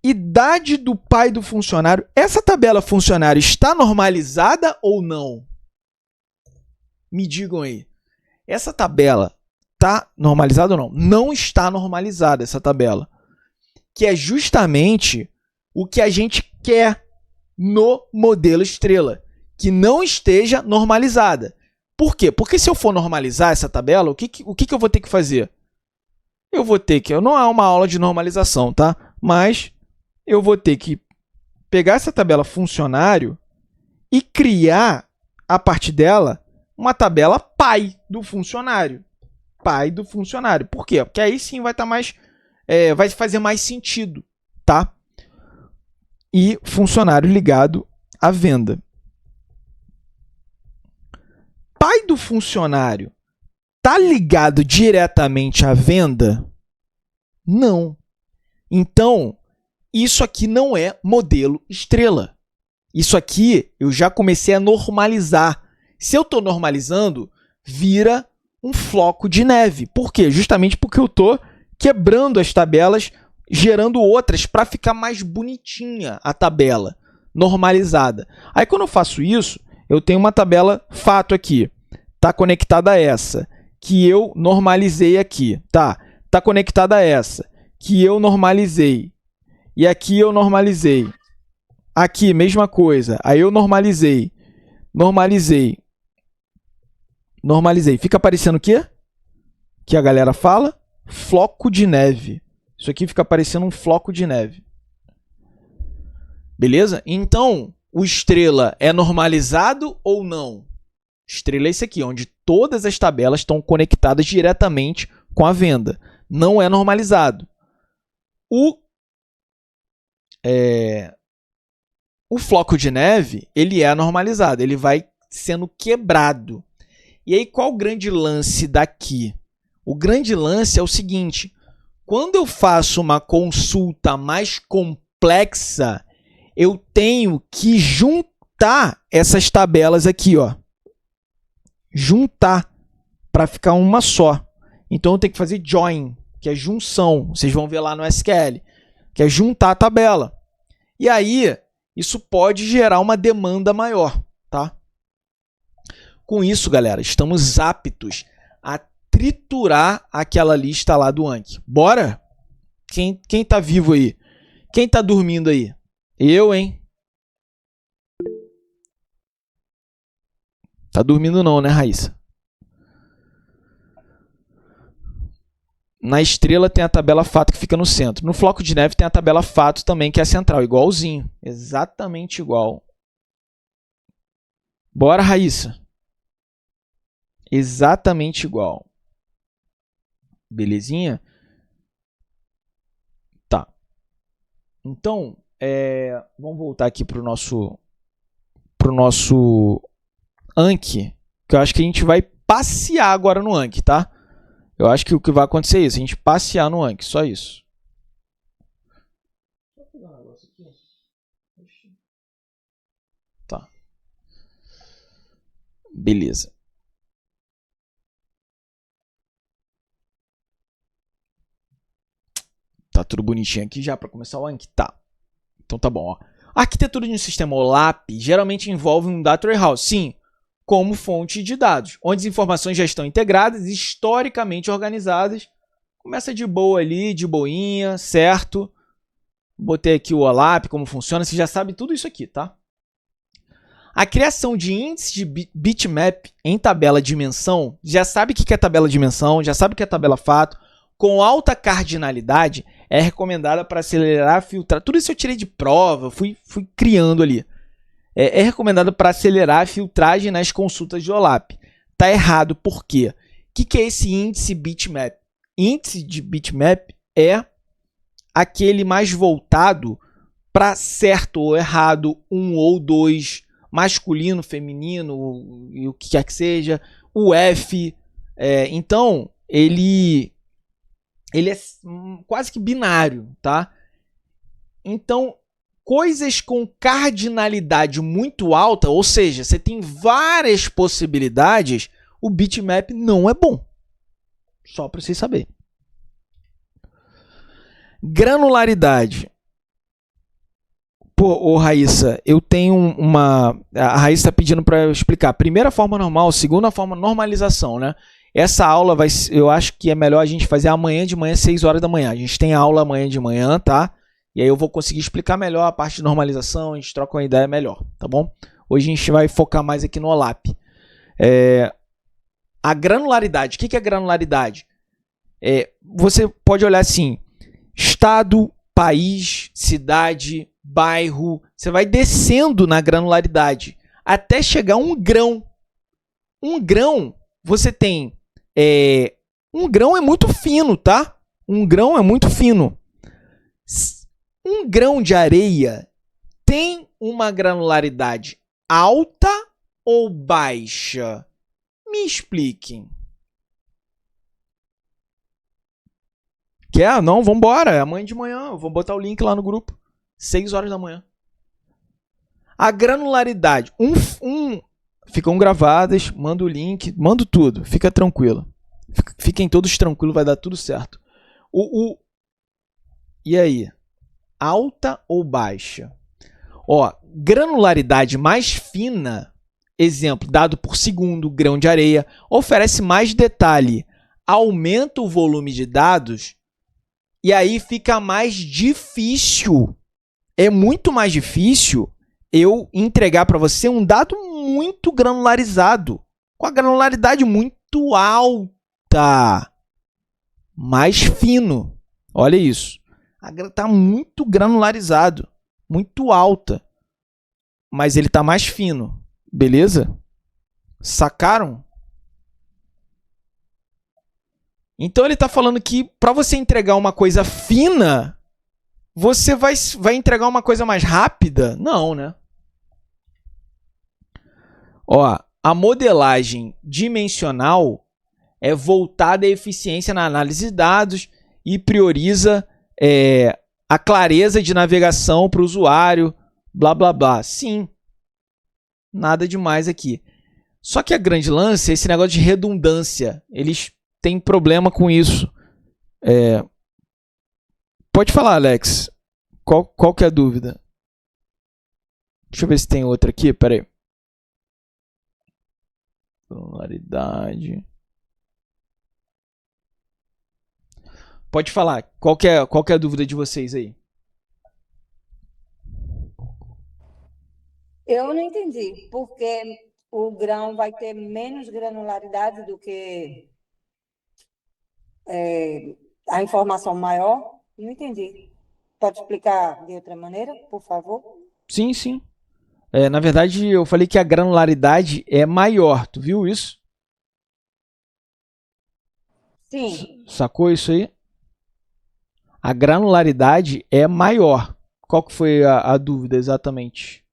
Idade do pai do funcionário. Essa tabela funcionário está normalizada ou não? Me digam aí. Essa tabela está normalizada ou não? Não está normalizada essa tabela. Que é justamente o que a gente quer no modelo estrela. Que não esteja normalizada. Por quê? Porque se eu for normalizar essa tabela, o que eu vou ter que fazer? Eu vou ter que... Não é uma aula de normalização, tá? Mas eu vou ter que pegar essa tabela funcionário e criar, a partir dela, uma tabela pai do funcionário. Pai do funcionário. Por quê? Porque aí sim vai estar mais... vai fazer mais sentido, tá? E funcionário ligado à venda. Pai do funcionário está ligado diretamente à venda? Não. Então, isso aqui não é modelo estrela. Isso aqui eu já comecei a normalizar. Se eu estou normalizando, vira um floco de neve. Por quê? Justamente porque eu estou quebrando as tabelas, gerando outras para ficar mais bonitinha a tabela normalizada. Aí quando eu faço isso, eu tenho uma tabela fato aqui. Está conectada a essa, que eu normalizei aqui. Tá conectada a essa, que eu normalizei. E aqui eu normalizei. Aqui, mesma coisa. Aí eu normalizei. Normalizei. Fica aparecendo o quê? Que a galera fala? Floco de neve. Isso aqui fica parecendo um floco de neve. Beleza? Então, o estrela é normalizado ou não? Estrela é esse aqui, onde todas as tabelas estão conectadas diretamente com a venda. Não é normalizado. O floco de neve, ele é normalizado. Ele vai sendo quebrado. E aí, qual o grande lance daqui? O grande lance é o seguinte. Quando eu faço uma consulta mais complexa, eu tenho que juntar essas tabelas aqui, ó. Juntar para ficar uma só. Então eu tenho que fazer join, que é junção. Vocês vão ver lá no SQL, que é juntar a tabela. E aí, isso pode gerar uma demanda maior, tá? Com isso, galera, estamos aptos a triturar aquela lista lá do Anki. Bora? Quem tá vivo aí? Quem tá dormindo aí? Eu, hein? Tá dormindo não, né, Raíssa? Na estrela tem a tabela fato que fica no centro. No floco de neve tem a tabela fato também, que é a central. Igualzinho. Exatamente igual. Bora, Raíssa. Exatamente igual. Belezinha? Tá. Então, vamos voltar aqui pro nosso Anki, que eu acho que a gente vai passear agora no Anki, tá? Eu acho que o que vai acontecer é isso, a gente passear no Anki, só isso. Tá. Beleza. Tá tudo bonitinho aqui já para começar o Anki? Tá. Então tá bom, ó. A arquitetura de um sistema OLAP geralmente envolve um Data Warehouse, sim, como fonte de dados, onde as informações já estão integradas e historicamente organizadas. Começa de boa ali, de boinha, certo? Botei aqui o OLAP, como funciona, você já sabe tudo isso aqui, tá? A criação de índice de bitmap em tabela dimensão, já sabe o que é tabela dimensão, já sabe o que é tabela fato, com alta cardinalidade, é recomendada para acelerar, filtrar. Tudo isso eu tirei de prova, fui criando ali. É recomendado para acelerar a filtragem nas consultas de OLAP. Tá errado, por quê? O que é esse índice bitmap? Índice de bitmap é aquele mais voltado para certo ou errado, um ou dois, masculino, feminino, e o que quer que seja, o F. Então, ele ele é quase que binário, tá? Então, coisas com cardinalidade muito alta, ou seja, você tem várias possibilidades, o bitmap não é bom. Só para vocês saberem. Granularidade. Pô, ô Raíssa, eu tenho uma... A Raíssa está pedindo para eu explicar. Primeira forma normal, segunda forma normalização, né? Essa aula eu acho que é melhor a gente fazer amanhã de manhã, 6 horas da manhã. A gente tem aula amanhã de manhã, tá? E aí eu vou conseguir explicar melhor a parte de normalização, a gente troca uma ideia melhor, tá bom? Hoje a gente vai focar mais aqui no OLAP. A granularidade, o que é granularidade? Você pode olhar assim, estado, país, cidade, bairro, você vai descendo na granularidade até chegar a um grão. Um grão, você tem... um grão é muito fino, tá? Um grão é muito fino. Um grão de areia tem uma granularidade alta ou baixa? Me expliquem. Quer? Não, vambora. É amanhã de manhã. Eu vou botar o link lá no grupo. 6 horas da manhã. A granularidade. Ficam gravadas. Manda o link. Mando tudo. Fica tranquilo. Fiquem todos tranquilos. Vai dar tudo certo. E aí? Alta ou baixa? Ó, granularidade mais fina, exemplo, dado por segundo, grão de areia, oferece mais detalhe, aumenta o volume de dados e aí fica mais difícil. É muito mais difícil eu entregar para você um dado muito granularizado, com a granularidade muito alta, mais fino. Olha isso. Está muito granularizado, muito alta, mas ele está mais fino, beleza? Sacaram? Então ele está falando que para você entregar uma coisa fina, você vai entregar uma coisa mais rápida? Não, né? Ó, a modelagem dimensional é voltada à eficiência na análise de dados e prioriza a clareza de navegação para o usuário, blá, blá, blá. Sim, nada demais aqui. Só que a grande lance é esse negócio de redundância. Eles têm problema com isso. Pode falar, Alex. Qual que é a dúvida? Deixa eu ver se tem outra aqui. Pera aí. Claridade. Pode falar. Qual que é a dúvida de vocês aí? Eu não entendi, porque o grão vai ter menos granularidade do que a informação maior? Não entendi. Pode explicar de outra maneira, por favor? Sim, sim. Na verdade, eu falei que a granularidade é maior. Tu viu isso? Sim. Sacou isso aí? A granularidade é maior. Qual que foi a dúvida exatamente?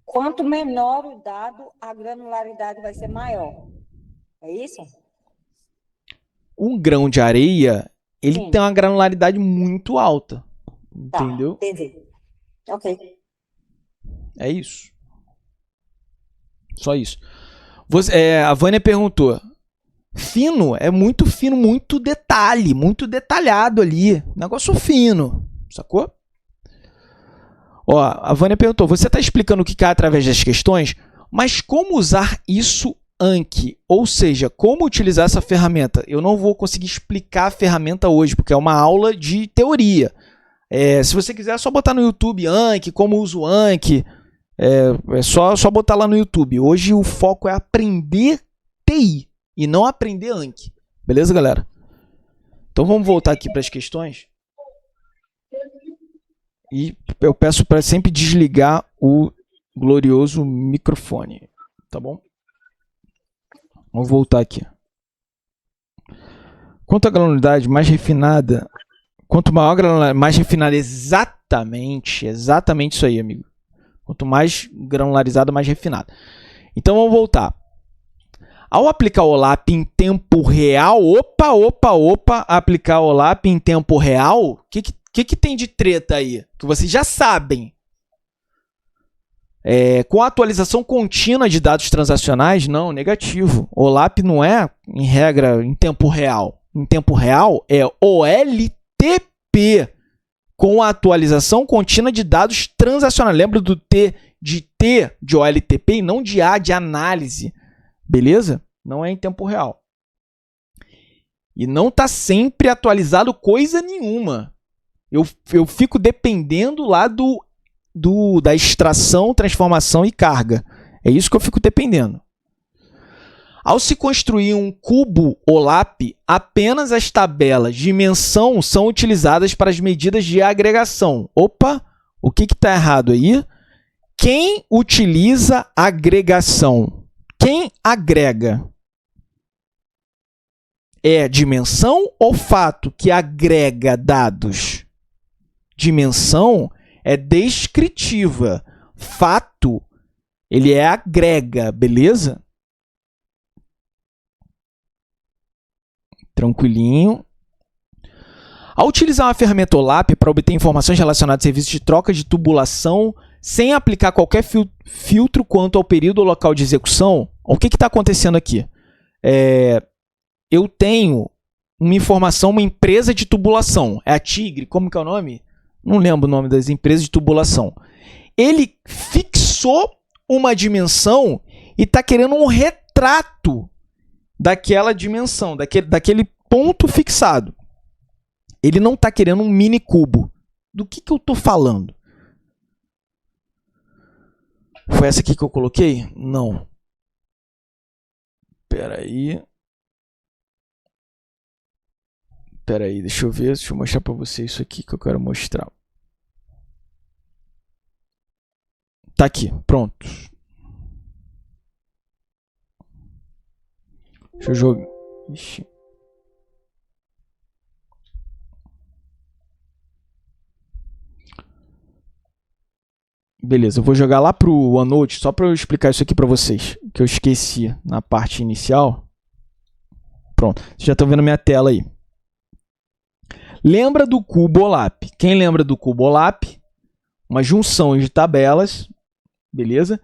Quanto menor o dado, a granularidade vai ser maior. É isso? Um grão de areia, ele Sim. tem uma granularidade muito alta. Entendeu? Tá, entendi. Ok. É isso. Só isso. A Vânia perguntou. Fino é muito fino, muito detalhe, muito detalhado ali. Negócio fino, sacou? Ó, a Vânia perguntou, você está explicando o que cai através das questões, mas como usar isso Anki? Ou seja, como utilizar essa ferramenta? Eu não vou conseguir explicar a ferramenta hoje, porque é uma aula de teoria. Se você quiser, é só botar no YouTube Anki, como uso o Anki. É só botar lá no YouTube. Hoje o foco é aprender TI e não aprender Anki. Beleza, galera? Então vamos voltar aqui para as questões. E eu peço para sempre desligar o glorioso microfone. Tá bom? Vamos voltar aqui. Quanto a granularidade mais refinada, quanto maior a granularidade mais refinada, exatamente isso aí, amigo. Quanto mais granularizada, mais refinada. Então vamos voltar. Ao aplicar OLAP em tempo real, aplicar OLAP em tempo real, o que tem de treta aí? Que vocês já sabem. Com a atualização contínua de dados transacionais, não, negativo. OLAP não é, em regra, em tempo real. Em tempo real é OLTP, com a atualização contínua de dados transacionais. Lembra do T de OLTP e não de A de análise. Beleza? Não é em tempo real. E não está sempre atualizado coisa nenhuma. Eu fico dependendo lá da extração, transformação e carga. É isso que eu fico dependendo. Ao se construir um cubo OLAP, apenas as tabelas de dimensão são utilizadas para as medidas de agregação. Opa, o que está errado aí? Quem utiliza agregação? Quem agrega? É dimensão ou fato que agrega dados? Dimensão é descritiva. Fato, ele agrega, beleza? Tranquilinho. Ao utilizar uma ferramenta OLAP para obter informações relacionadas a serviços de troca de tubulação, sem aplicar qualquer filtro quanto ao período ou local de execução, o que está acontecendo aqui? Eu tenho uma informação, uma empresa de tubulação. É a Tigre, como que é o nome? Não lembro o nome das empresas de tubulação. Ele fixou uma dimensão e está querendo um retrato daquela dimensão, daquele ponto fixado. Ele não está querendo um mini cubo. Do que eu estou falando? Foi essa aqui que eu coloquei? Não. Espera aí, deixa eu ver, deixa eu mostrar para vocês isso aqui que eu quero mostrar. Tá aqui, pronto. Deixa eu jogar. Ixi. Beleza, eu vou jogar lá pro OneNote só para eu explicar isso aqui para vocês, que eu esqueci na parte inicial. Pronto, vocês já estão vendo minha tela aí. Lembra do cubo OLAP? Quem lembra do cubo OLAP? Uma junção de tabelas, beleza?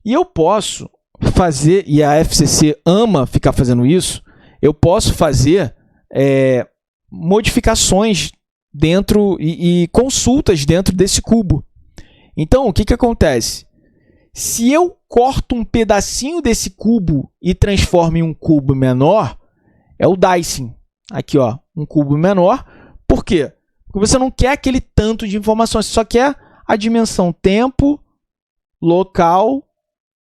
E eu posso fazer, e a FCC ama ficar fazendo isso, eu posso fazer modificações dentro e consultas dentro desse cubo. Então, o que acontece? Se eu corto um pedacinho desse cubo e transformo em um cubo menor, é o dicing. Aqui, ó, um cubo menor. Por quê? Porque você não quer aquele tanto de informações, você só quer a dimensão tempo, local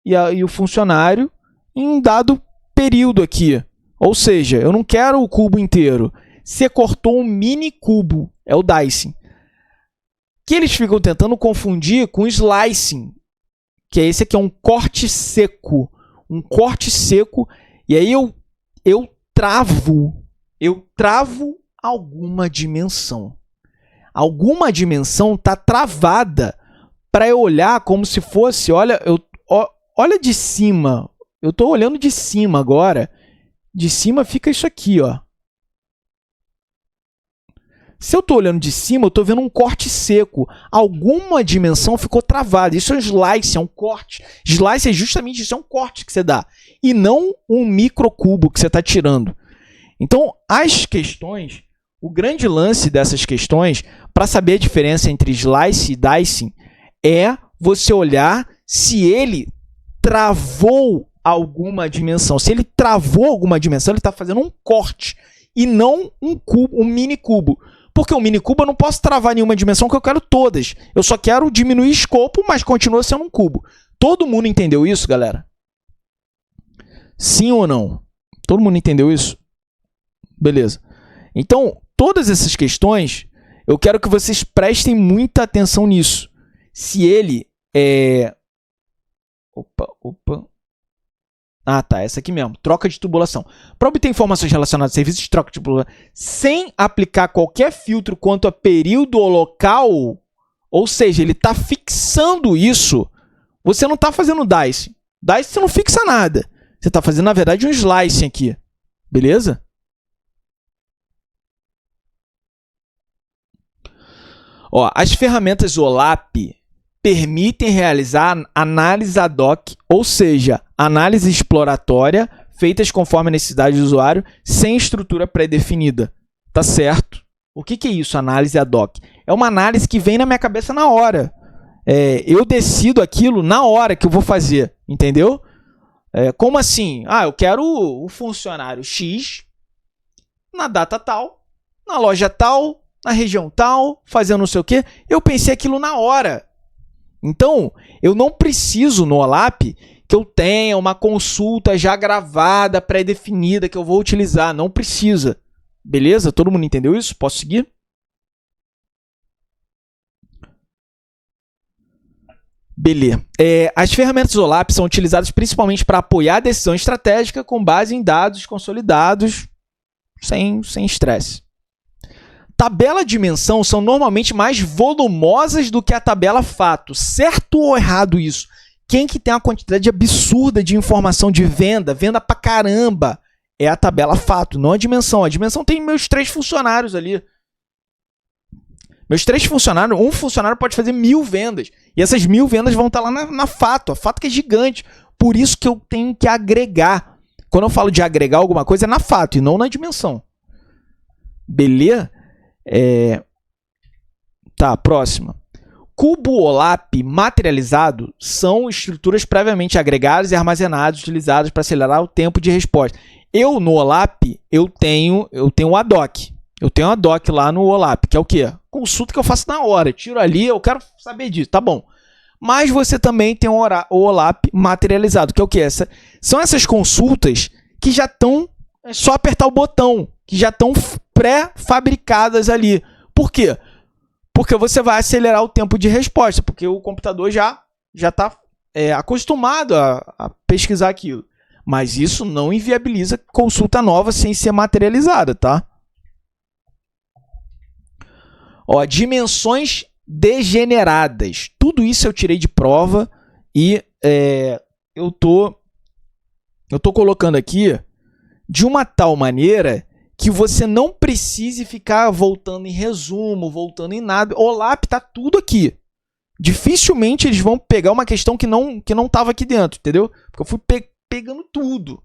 e o funcionário em um dado período aqui. Ou seja, eu não quero o cubo inteiro. Você cortou um mini cubo, é o dicing. Que eles ficam tentando confundir com slicing, que é esse aqui, é um corte seco. Um corte seco, e aí eu travo alguma dimensão. Alguma dimensão está travada para eu olhar como se fosse, olha de cima. Eu estou olhando de cima agora. De cima fica isso aqui, ó. Se eu estou olhando de cima, eu estou vendo um corte seco. Alguma dimensão ficou travada. Isso é um slice, é um corte. Slice é justamente isso, é um corte que você dá. E não um microcubo que você está tirando. Então, as questões, o grande lance dessas questões, para saber a diferença entre slice e dicing, é você olhar se ele travou alguma dimensão. Se ele travou alguma dimensão, ele está fazendo um corte e não um cubo, um mini cubo. Porque o mini cubo eu não posso travar nenhuma dimensão, que eu quero todas. Eu só quero diminuir escopo, mas continua sendo um cubo. Todo mundo entendeu isso, galera? Sim ou não? Todo mundo entendeu isso? Beleza. Então, todas essas questões, eu quero que vocês prestem muita atenção nisso. Se ele é... Opa. Ah, tá. Essa aqui mesmo. Troca de tubulação. Para obter informações relacionadas a serviços de troca de tubulação sem aplicar qualquer filtro quanto a período ou local, ou seja, ele está fixando isso, você não está fazendo DICE. DICE você não fixa nada. Você está fazendo, na verdade, um slicing aqui. Beleza? Ó, as ferramentas OLAP permitem realizar análise ad hoc, ou seja, análise exploratória, feitas conforme a necessidade do usuário, sem estrutura pré-definida. Tá certo? O que é isso, análise ad hoc? É uma análise que vem na minha cabeça na hora. Eu decido aquilo na hora que eu vou fazer, entendeu? Como assim? Eu quero o funcionário X na data tal, na loja tal, na região tal, fazendo não sei o quê. Eu pensei aquilo na hora. Então, eu não preciso no OLAP que eu tenha uma consulta já gravada, pré-definida, que eu vou utilizar. Não precisa. Beleza? Todo mundo entendeu isso? Posso seguir? Beleza. As ferramentas OLAP são utilizadas principalmente para apoiar a decisão estratégica com base em dados consolidados, sem estresse. Tabela dimensão são normalmente mais volumosas do que a tabela fato. Certo ou errado isso? Quem que tem uma quantidade absurda de informação de venda pra caramba, é a tabela fato, não a dimensão. A dimensão tem meus 3 funcionários ali. Meus 3 funcionários, um funcionário pode fazer 1000 vendas. E essas 1000 vendas vão estar lá na fato. A fato que é gigante. Por isso que eu tenho que agregar. Quando eu falo de agregar alguma coisa, é na fato e não na dimensão. Beleza? Tá, próxima. Cubo OLAP materializado são estruturas previamente agregadas e armazenadas, utilizadas para acelerar o tempo de resposta. No OLAP, eu tenho o ad hoc. Eu tenho o ad hoc lá no OLAP, que é o quê? Consulta que eu faço na hora. Tiro ali, eu quero saber disso, tá bom. Mas você também tem o OLAP materializado, que é o quê? São essas consultas que já estão, é só apertar o botão, que já estão pré-fabricadas ali. Por quê? Porque você vai acelerar o tempo de resposta, porque o computador já está acostumado a pesquisar aquilo. Mas isso não inviabiliza consulta nova sem ser materializada, tá? Ó, dimensões degeneradas. Tudo isso eu tirei de prova e eu tô colocando aqui de uma tal maneira que você não precise ficar voltando em resumo, voltando em nada. O OLAP tá tudo aqui. Dificilmente eles vão pegar uma questão que não estava aqui dentro, entendeu? Porque eu fui pegando tudo.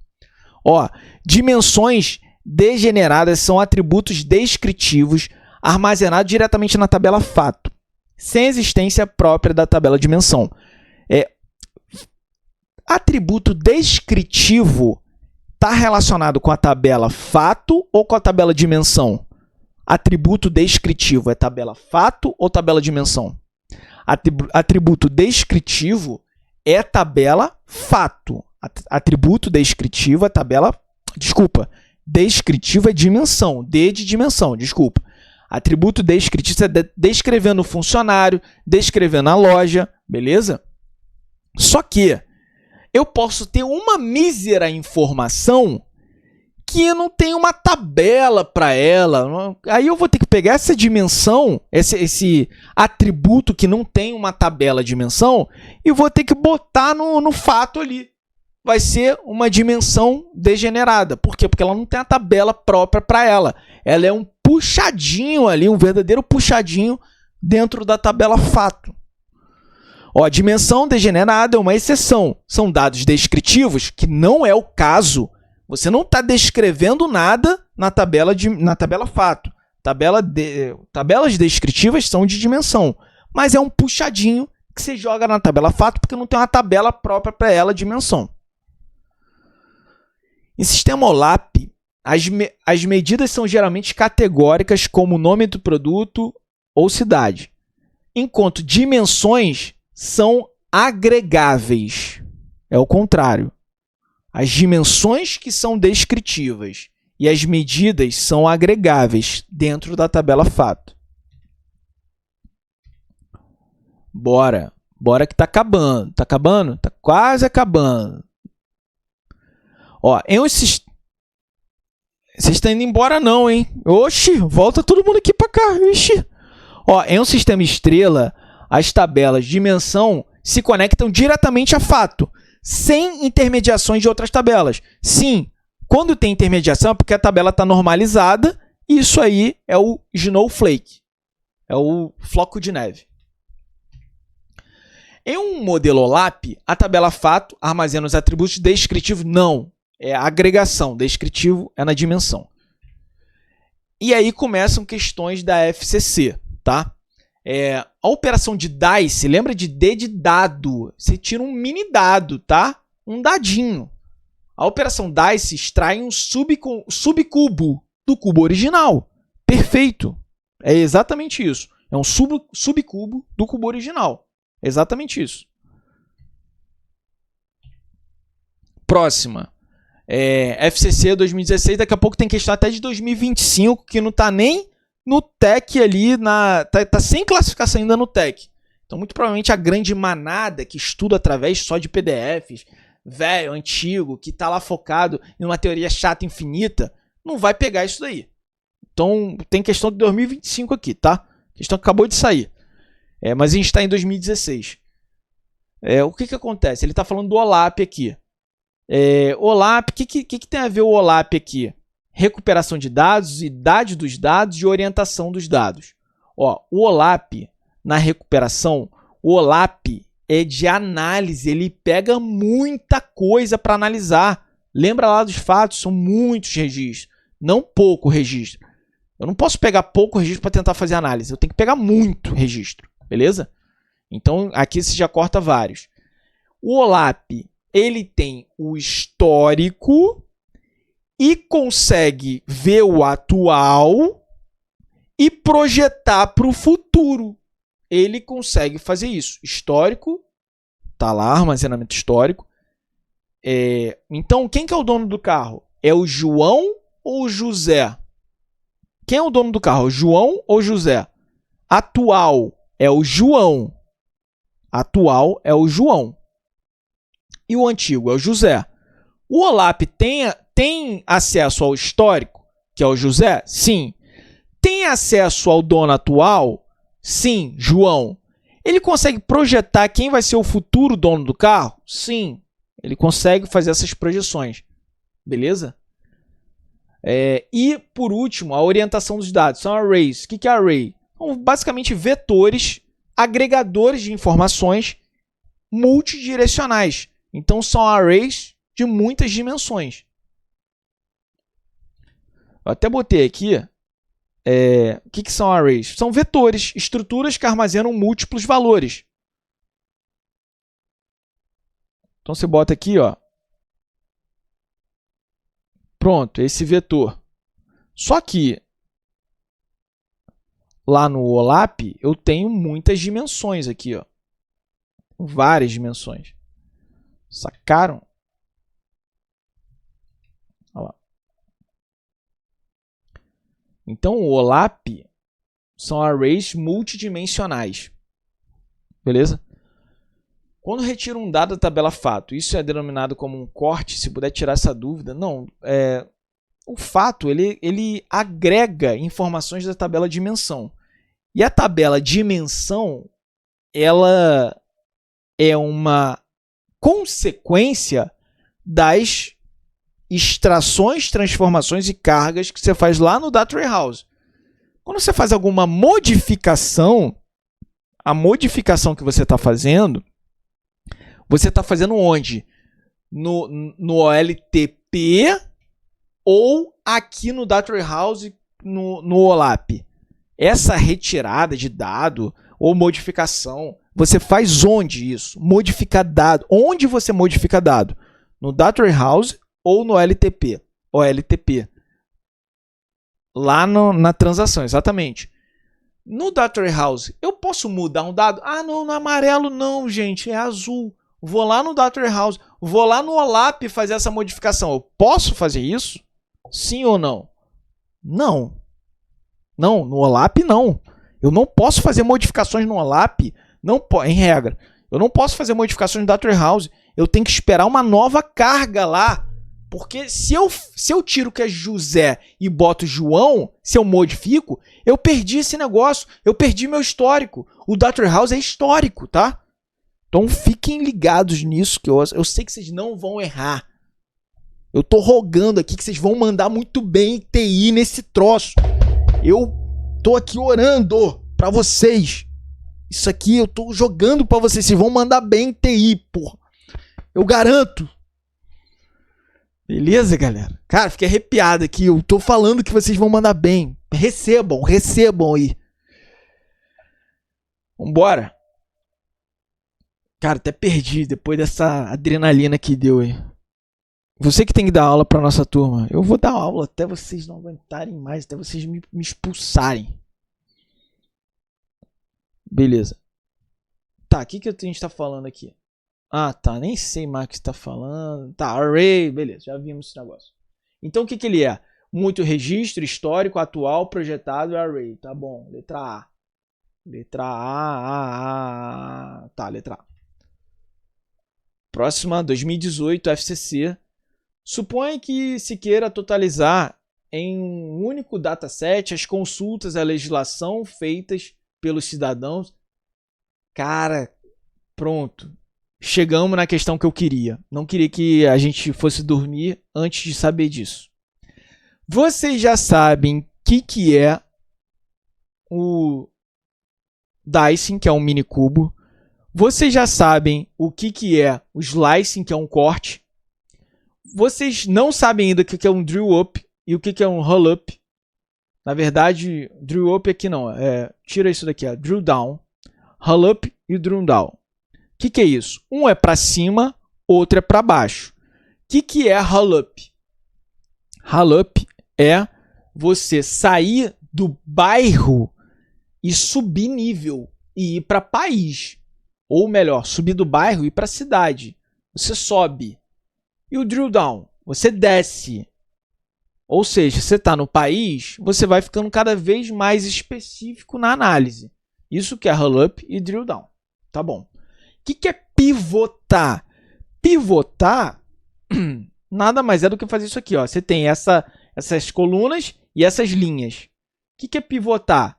Ó, dimensões degeneradas são atributos descritivos armazenados diretamente na tabela fato, sem existência própria da tabela dimensão. Atributo descritivo está relacionado com a tabela fato ou com a tabela dimensão? Atributo descritivo é tabela fato ou tabela dimensão? Atributo descritivo é tabela fato. Atributo descritivo é tabela... Desculpa. Descritivo é dimensão. D de dimensão, desculpa. Atributo descritivo é descrevendo o funcionário, descrevendo a loja, beleza? Só que eu posso ter uma mísera informação que não tem uma tabela para ela. Aí eu vou ter que pegar essa dimensão, esse atributo que não tem uma tabela dimensão, e vou ter que botar no fato ali. Vai ser uma dimensão degenerada. Por quê? Porque ela não tem a tabela própria para ela. Ela é um puxadinho ali, um verdadeiro puxadinho dentro da tabela fato. Ó, dimensão degenerada é uma exceção. São dados descritivos, que não é o caso. Você não está descrevendo nada na tabela fato. Tabelas descritivas são de dimensão, mas é um puxadinho que você joga na tabela fato porque não tem uma tabela própria para ela, dimensão. Em sistema OLAP, as medidas são geralmente categóricas, como o nome do produto ou cidade, enquanto dimensões são agregáveis. É o contrário. As dimensões que são descritivas e as medidas são agregáveis dentro da tabela fato. Bora que tá acabando. Tá acabando? Tá quase acabando. Ó, vocês estão indo embora não, hein? Oxi, volta todo mundo aqui para cá. Ixi. Ó, em um sistema estrela, as tabelas de dimensão se conectam diretamente a fato, sem intermediações de outras tabelas. Sim, quando tem intermediação é porque a tabela está normalizada, e isso aí é o snowflake, é o floco de neve. Em um modelo OLAP, a tabela fato armazena os atributos descritivos? Não, é a agregação, descritivo é na dimensão. E aí começam questões da FCC, tá? A operação de DICE, lembra de D de dado? Você tira um mini dado, tá? Um dadinho. A operação DICE extrai um subcubo do cubo original. Perfeito. É exatamente isso. É um subcubo do cubo original. Exatamente isso. Próxima. FCC 2016. Daqui a pouco tem questão até de 2025, que não está nem no TEC ali. Tá sem classificação ainda no TEC. Então, muito provavelmente, a grande manada que estuda através só de PDFs, velho, antigo, que está lá focado em uma teoria chata infinita, não vai pegar isso daí. Então, tem questão de 2025 aqui, tá? Questão que acabou de sair. Mas a gente está em 2016. O que acontece? Ele está falando do OLAP aqui. OLAP, o que tem a ver o OLAP aqui? Recuperação de dados, idade dos dados e orientação dos dados. O OLAP, na recuperação, o OLAP é de análise, ele pega muita coisa para analisar. Lembra lá dos fatos, são muitos registros, não pouco registro. Eu não posso pegar pouco registro para tentar fazer análise, eu tenho que pegar muito registro, beleza? Então, aqui você já corta vários. O OLAP, ele tem o histórico e consegue ver o atual e projetar para o futuro. Ele consegue fazer isso. Histórico, tá lá, armazenamento histórico. Então, quem que é o dono do carro? É o João ou o José? Quem é o dono do carro? João ou José? Atual é o João. Atual é o João. E o antigo é o José. O OLAP tem acesso ao histórico, que é o José? Sim. Tem acesso ao dono atual? Sim, João. Ele consegue projetar quem vai ser o futuro dono do carro? Sim. Ele consegue fazer essas projeções. Beleza? E, por último, a orientação dos dados. São arrays. O que é array? São basicamente vetores, agregadores de informações multidirecionais. Então, são arrays de muitas dimensões. Eu até botei aqui. O que são arrays? São vetores, estruturas que armazenam múltiplos valores. Então, você bota aqui, ó. Pronto, esse vetor. Só que, lá no OLAP, eu tenho muitas dimensões aqui, ó. Várias dimensões. Sacaram? Olha lá. Então, o OLAP são arrays multidimensionais. Beleza? Quando retiro um dado da tabela fato, isso é denominado como um corte, se puder tirar essa dúvida. Não, o fato ele agrega informações da tabela dimensão. E a tabela dimensão, ela é uma consequência das extrações, transformações e cargas que você faz lá no Data Warehouse. Quando você faz alguma modificação, a modificação que você está fazendo onde? No OLTP ou aqui no Data Warehouse, no OLAP. Essa retirada de dado ou modificação, você faz onde isso? Modificar dado. Onde você modifica dado? No Data Warehouse ou no LTP? OLTP. Lá na transação, exatamente. No Data Warehouse, eu posso mudar um dado? Ah, não, no amarelo não, gente, é azul. Vou lá no Data Warehouse, vou lá no OLAP fazer essa modificação. Eu posso fazer isso? Sim ou não? Não. Não, no OLAP não. Eu não posso fazer modificações no OLAP, em regra. Eu não posso fazer modificações no Data Warehouse. Eu tenho que esperar uma nova carga lá. Porque se eu tiro que é José e boto João, se eu modifico, eu perdi esse negócio. Eu perdi meu histórico. O Data Warehouse é histórico, tá? Então fiquem ligados nisso, que eu sei que vocês não vão errar. Eu tô rogando aqui que vocês vão mandar muito bem TI nesse troço. Eu tô aqui orando pra vocês. Isso aqui eu tô jogando pra vocês. Vocês vão mandar bem TI, porra. Eu garanto. Beleza, galera? Cara, fiquei arrepiado aqui. Eu tô falando que vocês vão mandar bem. Recebam aí. Vambora. Cara, até perdi depois dessa adrenalina que deu aí. Você que tem que dar aula pra nossa turma. Eu vou dar aula até vocês não aguentarem mais, até vocês me expulsarem. Beleza. Tá, o que a gente tá falando aqui? Ah, tá, nem sei mais o que você tá falando. Tá, array, beleza, já vimos esse negócio. Então o que ele é? Muito registro, histórico, atual, projetado e array. Tá bom, letra A. Letra A. Tá, letra A. Próxima, 2018, FCC. Suponha que se queira totalizar em um único dataset as consultas à legislação feitas pelos cidadãos. Cara, pronto. Chegamos na questão que eu queria. Não queria que a gente fosse dormir antes de saber disso. Vocês já sabem o que é o dicing, que é um mini cubo. Vocês já sabem o que é o slicing, que é um corte. Vocês não sabem ainda o que é um drill up e o que é um roll up. Na verdade, drill up aqui não. Tira isso daqui, drill down, roll up e drill down. O que é isso? Um é para cima, outro é para baixo. O que é roll up? Roll up é você sair do bairro e subir nível e ir para país. Ou melhor, subir do bairro e ir para cidade. Você sobe. E o drill down? Você desce. Ou seja, você está no país, você vai ficando cada vez mais específico na análise. Isso que é roll up e drill down. Tá bom. O que é pivotar? Pivotar nada mais é do que fazer isso aqui. Ó. Você tem essas colunas e essas linhas. O que é pivotar?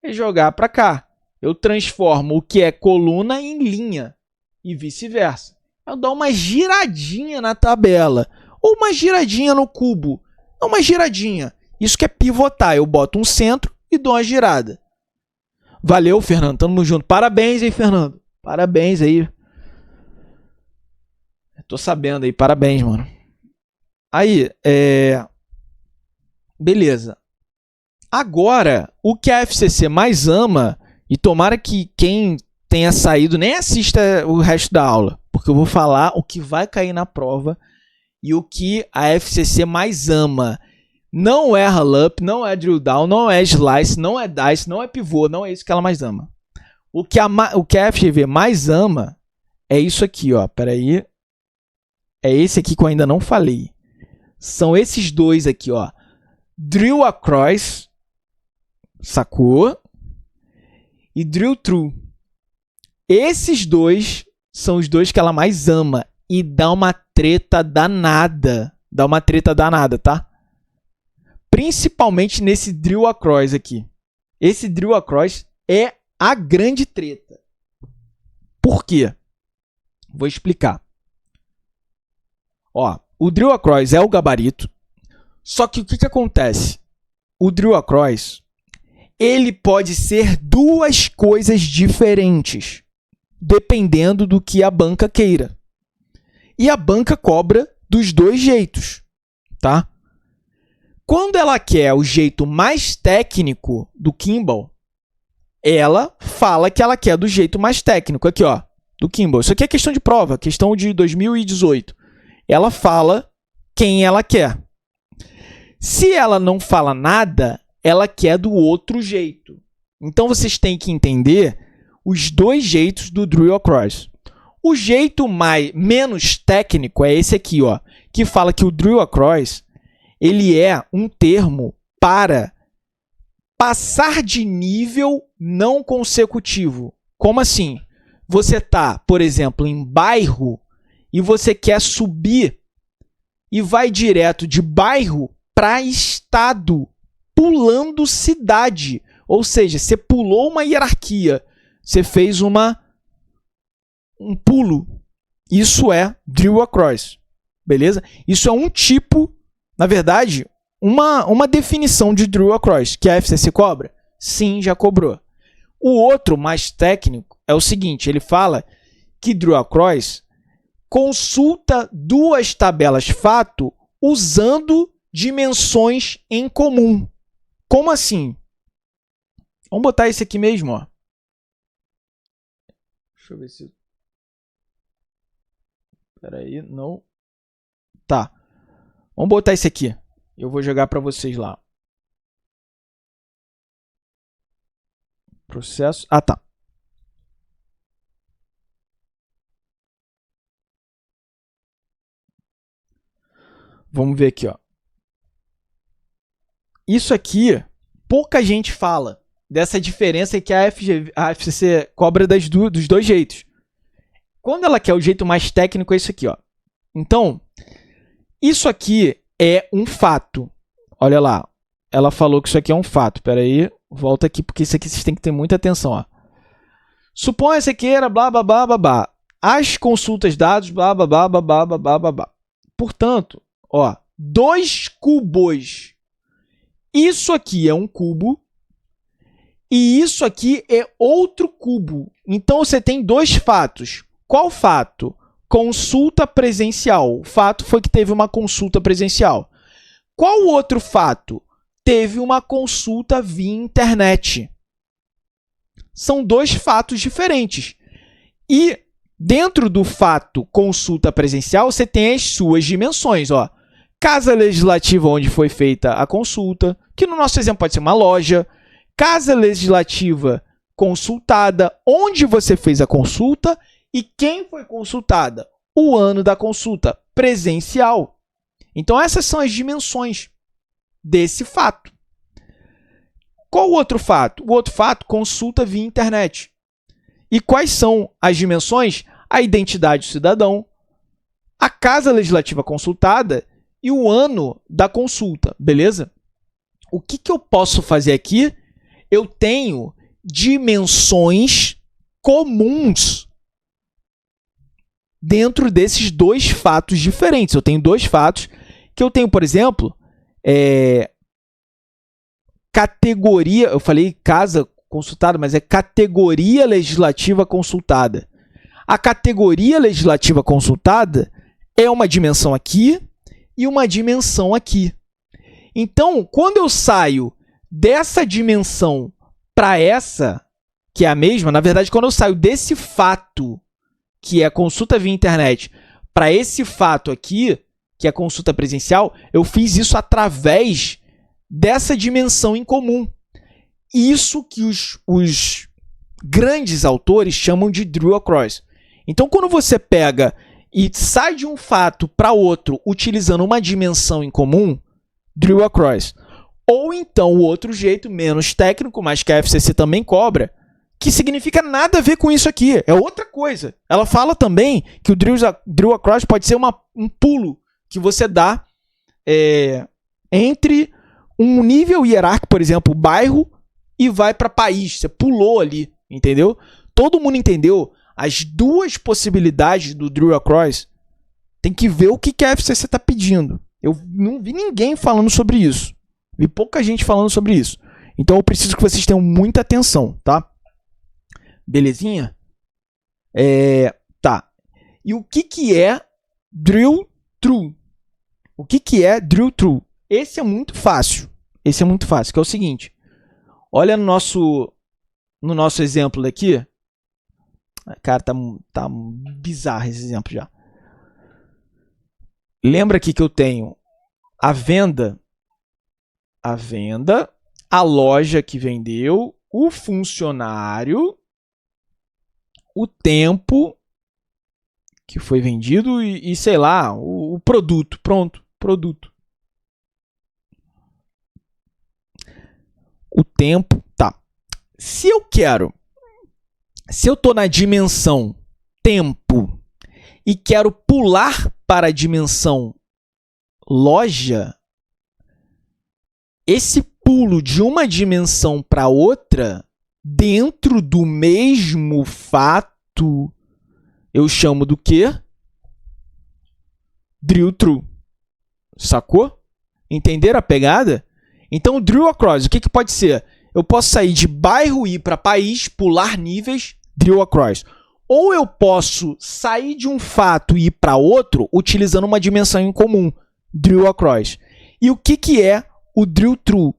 É jogar para cá. Eu transformo o que é coluna em linha e vice-versa. Eu dou uma giradinha na tabela ou uma giradinha no cubo. Uma giradinha. Isso que é pivotar. Eu boto um centro e dou uma girada. Valeu, Fernando. Tamo junto. Parabéns aí, Fernando. Parabéns aí. Tô sabendo aí. Parabéns, mano. Aí, beleza. Agora, o que a FCC mais ama, e tomara que quem tenha saído nem assista o resto da aula, porque eu vou falar o que vai cair na prova e o que a FCC mais ama. Não é roll up, não é drill down, não é slice, não é dice, não é pivô, não é isso que ela mais ama. O que a FGV mais ama é isso aqui, ó. Pera aí. É esse aqui que eu ainda não falei. São esses dois aqui, ó. Drill across, sacou? E drill through. Esses dois são os dois que ela mais ama e dá uma treta danada. Dá uma treta danada, tá? Principalmente nesse drill across aqui. Esse drill across é a grande treta. Por quê? Vou explicar. Ó, o drill across é o gabarito. Só que o que acontece? O drill across, ele pode ser duas coisas diferentes, dependendo do que a banca queira. E a banca cobra dos dois jeitos, tá? Quando ela quer o jeito mais técnico do Kimball, ela fala que ela quer do jeito mais técnico. Aqui, ó, do Kimball. Isso aqui é questão de prova, questão de 2018. Ela fala quem ela quer. Se ela não fala nada, ela quer do outro jeito. Então, vocês têm que entender os dois jeitos do drill across. O jeito menos técnico é esse aqui, ó, que fala que o drill across ele é um termo para passar de nível não consecutivo. Como assim? Você está, por exemplo, em bairro e você quer subir e vai direto de bairro para estado, pulando cidade. Ou seja, você pulou uma hierarquia, você fez uma um pulo. Isso é drill across, beleza? Isso é um tipo, na verdade, uma definição de drill across, que a FCC cobra? Sim, já cobrou. O outro, mais técnico, é o seguinte, ele fala que drill across consulta duas tabelas fato usando dimensões em comum. Como assim? Vamos botar esse aqui mesmo, ó. Deixa eu ver se... Espera aí, não... Tá. Vamos botar esse aqui. Eu vou jogar para vocês lá. Processo... Ah, tá. Vamos ver aqui, ó. Isso aqui, pouca gente fala dessa diferença que a FCC cobra dos dois jeitos. Quando ela quer o jeito mais técnico, é isso aqui, ó. Então, isso aqui é um fato. Olha lá. Ela falou que isso aqui é um fato. Espera aí, volta aqui, porque isso aqui vocês têm que ter muita atenção, ó. Suponha-se que era blá, blá, blá, blá, blá. As consultas dados, blá, blá, blá, blá, blá, blá, blá, blá. Portanto, ó, 2 cubos. Isso aqui é um cubo e isso aqui é outro cubo. Então, você tem dois fatos. Qual fato? Consulta presencial. O fato foi que teve uma consulta presencial. Qual outro fato? Teve uma consulta via internet. São dois fatos diferentes. E dentro do fato consulta presencial, você tem as suas dimensões, ó. Casa legislativa onde foi feita a consulta, que no nosso exemplo pode ser uma loja. Casa legislativa consultada, onde você fez a consulta e quem foi consultada. O ano da consulta presencial. Então, essas são as dimensões desse fato. Qual o outro fato? O outro fato, consulta via internet. E quais são as dimensões? A identidade do cidadão, a casa legislativa consultada e o ano da consulta, beleza? O que eu posso fazer aqui? Eu tenho dimensões comuns dentro desses dois fatos diferentes. Eu tenho dois fatos que eu tenho, por exemplo, categoria, eu falei casa consultada, mas é categoria legislativa consultada. A categoria legislativa consultada é uma dimensão aqui e uma dimensão aqui. Então, quando eu saio dessa dimensão para essa, que é a mesma, na verdade, quando eu saio desse fato, que é a consulta via internet, para esse fato aqui, que é a consulta presencial, eu fiz isso através dessa dimensão em comum. Isso que os grandes autores chamam de drill across. Então, quando você pega e sai de um fato para outro utilizando uma dimensão em comum, drill across. Ou então o outro jeito, menos técnico, mas que a FCC também cobra, que significa nada a ver com isso aqui. É outra coisa. Ela fala também que o drill across pode ser um pulo que você dá entre um nível hierárquico, por exemplo, bairro, e vai para país. Você pulou ali, entendeu? Todo mundo entendeu as duas possibilidades do drill across. Tem que ver o que a FCC está pedindo. Eu não vi ninguém falando sobre isso. Vi pouca gente falando sobre isso. Então eu preciso que vocês tenham muita atenção, tá? Belezinha? Tá. E o que é drill through? O que é drill through? Esse é muito fácil. Esse é muito fácil, que é o seguinte. Olha no nosso exemplo daqui. Cara, tá bizarro esse exemplo já. Lembra aqui que eu tenho a venda, a loja que vendeu, o funcionário, o tempo que foi vendido e sei lá, o produto. Pronto, produto. O tempo, tá. Se eu tô na dimensão tempo e quero pular para a dimensão loja, esse pulo de uma dimensão para outra, dentro do mesmo fato, eu chamo do quê? Drill Through. Sacou? Entenderam a pegada? Então, Drill Across, o que pode ser? Eu posso sair de bairro e ir para país, pular níveis, Drill Across. Ou eu posso sair de um fato e ir para outro utilizando uma dimensão em comum, Drill Across. E o que é o Drill Through?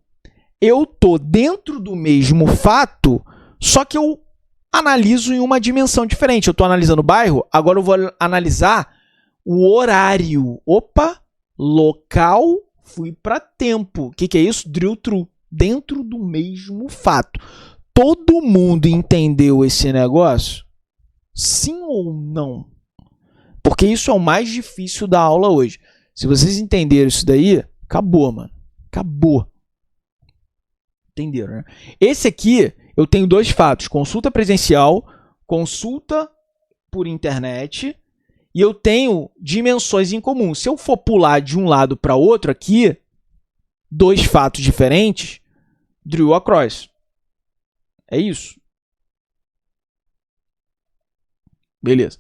Eu tô dentro do mesmo fato, só que eu analiso em uma dimensão diferente. Eu estou analisando o bairro, agora eu vou analisar o horário. Opa, local, fui para tempo. O que é isso? Drill Through. Dentro do mesmo fato. Todo mundo entendeu esse negócio? Sim ou não? Porque isso é o mais difícil da aula hoje. Se vocês entenderam isso daí, acabou, mano. Acabou. Entenderam, né? Esse aqui, eu tenho dois fatos. Consulta presencial, consulta por internet, e eu tenho dimensões em comum. Se eu for pular de um lado para outro aqui, dois fatos diferentes, Drill Across. É isso. Beleza.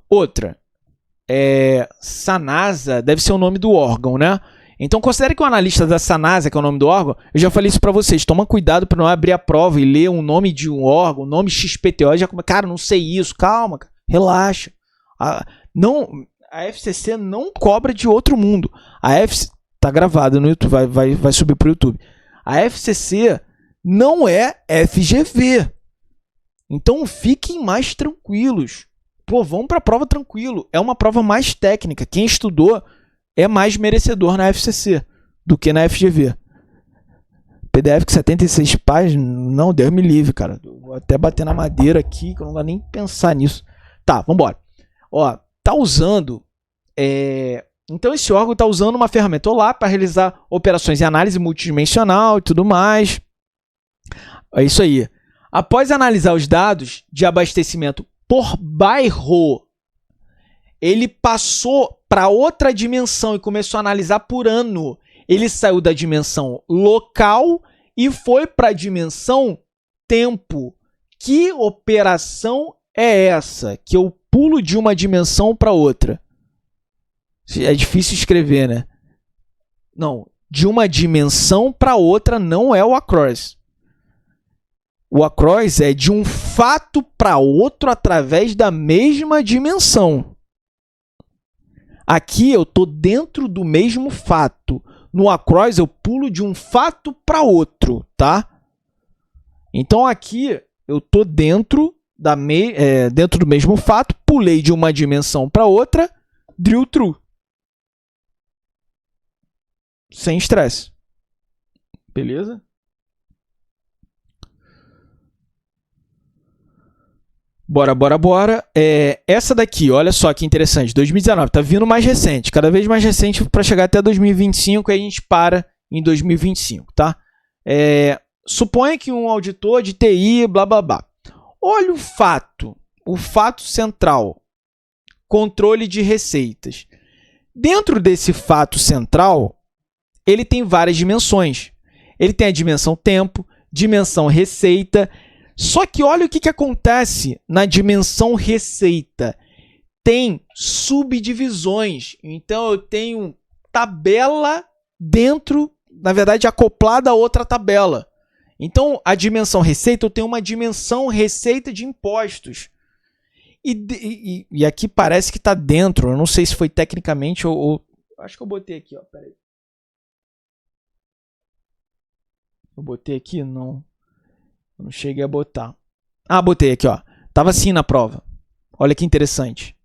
Outra. Sanasa deve ser o nome do órgão, né? Então, considere que o analista da Sanasa, que é o nome do órgão, eu já falei isso para vocês. Toma cuidado para não abrir a prova e ler um nome de um órgão, nome XPTO. Já, cara, não sei isso. Calma, cara. Relaxa. A FCC não cobra de outro mundo. Tá gravado no YouTube, vai subir pro YouTube. A FCC não é FGV. Então fiquem mais tranquilos. Pô, vão pra prova tranquilo. É uma prova mais técnica. Quem estudou é mais merecedor na FCC do que na FGV. PDF com 76 páginas, não, Deus me livre, cara. Vou até bater na madeira aqui, que eu não vou nem pensar nisso. Tá, vambora. Ó, tá usando... Então esse órgão está usando uma ferramenta OLAP para realizar operações de análise multidimensional e tudo mais. É isso aí. Após analisar os dados de abastecimento por bairro, ele passou para outra dimensão e começou a analisar por ano. Ele saiu da dimensão local e foi para a dimensão tempo. Que operação é essa? Que eu pulo de uma dimensão para outra. É difícil escrever, né? Não, de uma dimensão para outra não é o across. O across é de um fato para outro através da mesma dimensão. Aqui eu estou dentro do mesmo fato. No across eu pulo de um fato para outro, tá? Então aqui eu estou dentro do mesmo fato, pulei de uma dimensão para outra, Drill Through. Sem estresse. Beleza? Bora. Essa daqui, olha só que interessante. 2019, tá vindo mais recente. Cada vez mais recente para chegar até 2025. Aí a gente para em 2025, tá? Suponha que um auditor de TI, blá, blá, blá. Olha o fato central. Controle de receitas. Dentro desse fato central, ele tem várias dimensões. Ele tem a dimensão tempo, dimensão receita. Só que olha o que acontece na dimensão receita. Tem subdivisões. Então, eu tenho tabela dentro, na verdade, acoplada a outra tabela. Então, a dimensão receita, eu tenho uma dimensão receita de impostos. E aqui parece que está dentro. Eu não sei se foi tecnicamente ou... Acho que eu botei aqui, ó. Peraí. Eu botei aqui? Não. Eu não cheguei a botar. Ah, botei aqui, ó. Tava assim na prova. Olha que interessante.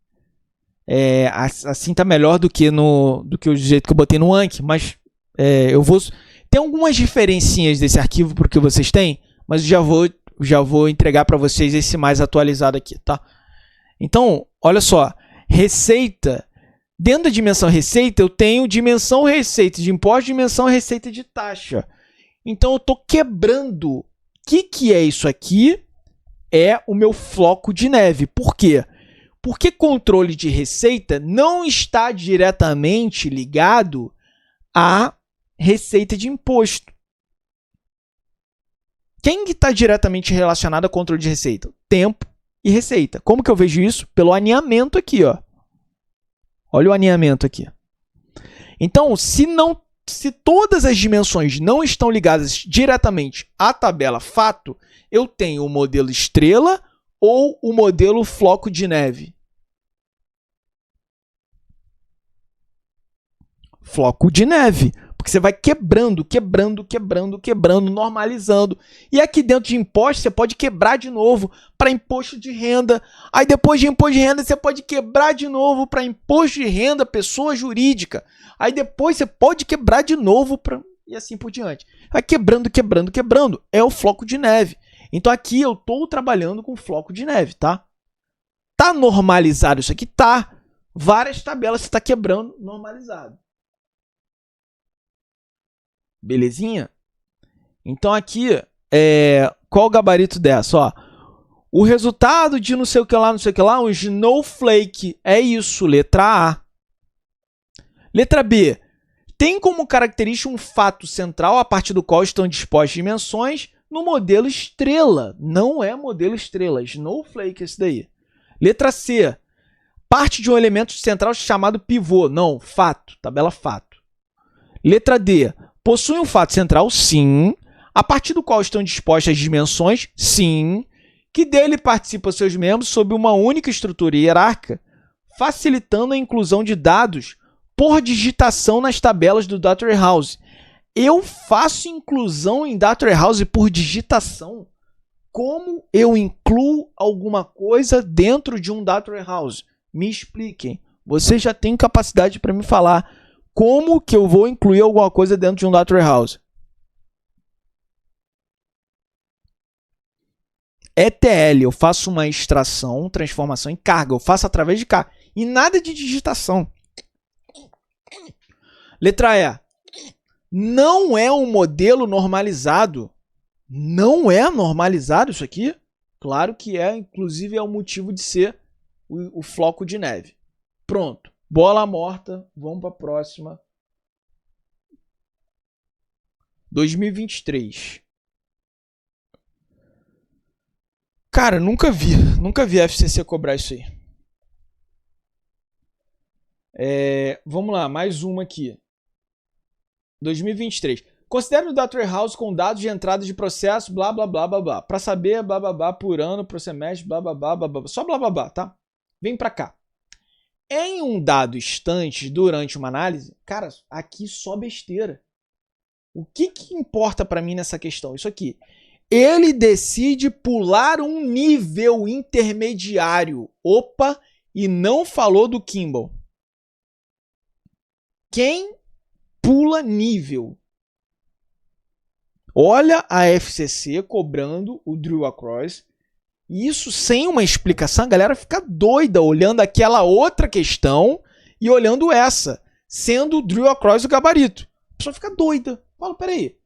Assim tá melhor do que o jeito que eu botei no Anki, mas eu vou... Tem algumas diferencinhas desse arquivo porque vocês têm, mas já vou entregar para vocês esse mais atualizado aqui, tá? Então, olha só. Receita. Dentro da dimensão receita, eu tenho dimensão receita de imposto, dimensão receita de taxa. Então, eu estou quebrando. O que é isso aqui? É o meu floco de neve. Por quê? Porque controle de receita não está diretamente ligado à receita de imposto. Quem está diretamente relacionado a controle de receita? Tempo e receita. Como que eu vejo isso? Pelo alinhamento aqui, ó. Olha o alinhamento aqui. Então, se todas as dimensões não estão ligadas diretamente à tabela fato, eu tenho o modelo estrela ou o modelo floco de neve. Floco de neve. Porque você vai quebrando, normalizando. E aqui dentro de imposto, você pode quebrar de novo para imposto de renda. Aí depois de imposto de renda, você pode quebrar de novo para imposto de renda, pessoa jurídica. Aí depois você pode quebrar de novo para... E assim por diante. Vai quebrando. É o floco de neve. Então aqui eu estou trabalhando com floco de neve, tá? Tá normalizado isso aqui? Tá. Várias tabelas você está quebrando normalizado. Belezinha? Então aqui, qual o gabarito dessa? Ó, o resultado de não sei o que lá, um snowflake. É isso, letra A. Letra B. Tem como característica um fato central a partir do qual estão dispostas dimensões no modelo estrela. Não é modelo estrela, snowflake esse daí. Letra C. Parte de um elemento central chamado pivô. Não, fato, tabela fato. Letra D. Possui um fato central? Sim. A partir do qual estão dispostas as dimensões? Sim. Que dele participam seus membros sob uma única estrutura hierárquica, facilitando a inclusão de dados por digitação nas tabelas do Data Warehouse. Eu faço inclusão em Data Warehouse por digitação? Como eu incluo alguma coisa dentro de um Data Warehouse? Me expliquem. Vocês já têm capacidade para me falar como que eu vou incluir alguma coisa dentro de um Data Warehouse? ETL, eu faço uma extração, transformação em carga. Eu faço através de carga. E nada de digitação. Letra E. Não é um modelo normalizado. Não é normalizado isso aqui? Claro que é. Inclusive é o motivo de ser o floco de neve. Pronto. Bola morta, vamos para a próxima. 2023. Cara, nunca vi a FCC cobrar isso aí. Vamos lá, mais uma aqui. 2023. Considere o Data Warehouse com dados de entrada de processo, blá, blá, blá, blá, blá. Para saber, blá, blá, blá, por ano, por semestre, blá, blá, blá, blá, blá. Só blá, blá, blá, tá? Vem para cá. Em um dado instante, durante uma análise, cara, aqui só besteira. O que importa para mim nessa questão? Isso aqui. Ele decide pular um nível intermediário. Opa, e não falou do Kimball. Quem pula nível? Olha a FCC cobrando o Drew Across. Isso sem uma explicação, a galera fica doida olhando aquela outra questão e olhando essa, sendo o Drew Across o gabarito. A pessoa fica doida. Fala, peraí,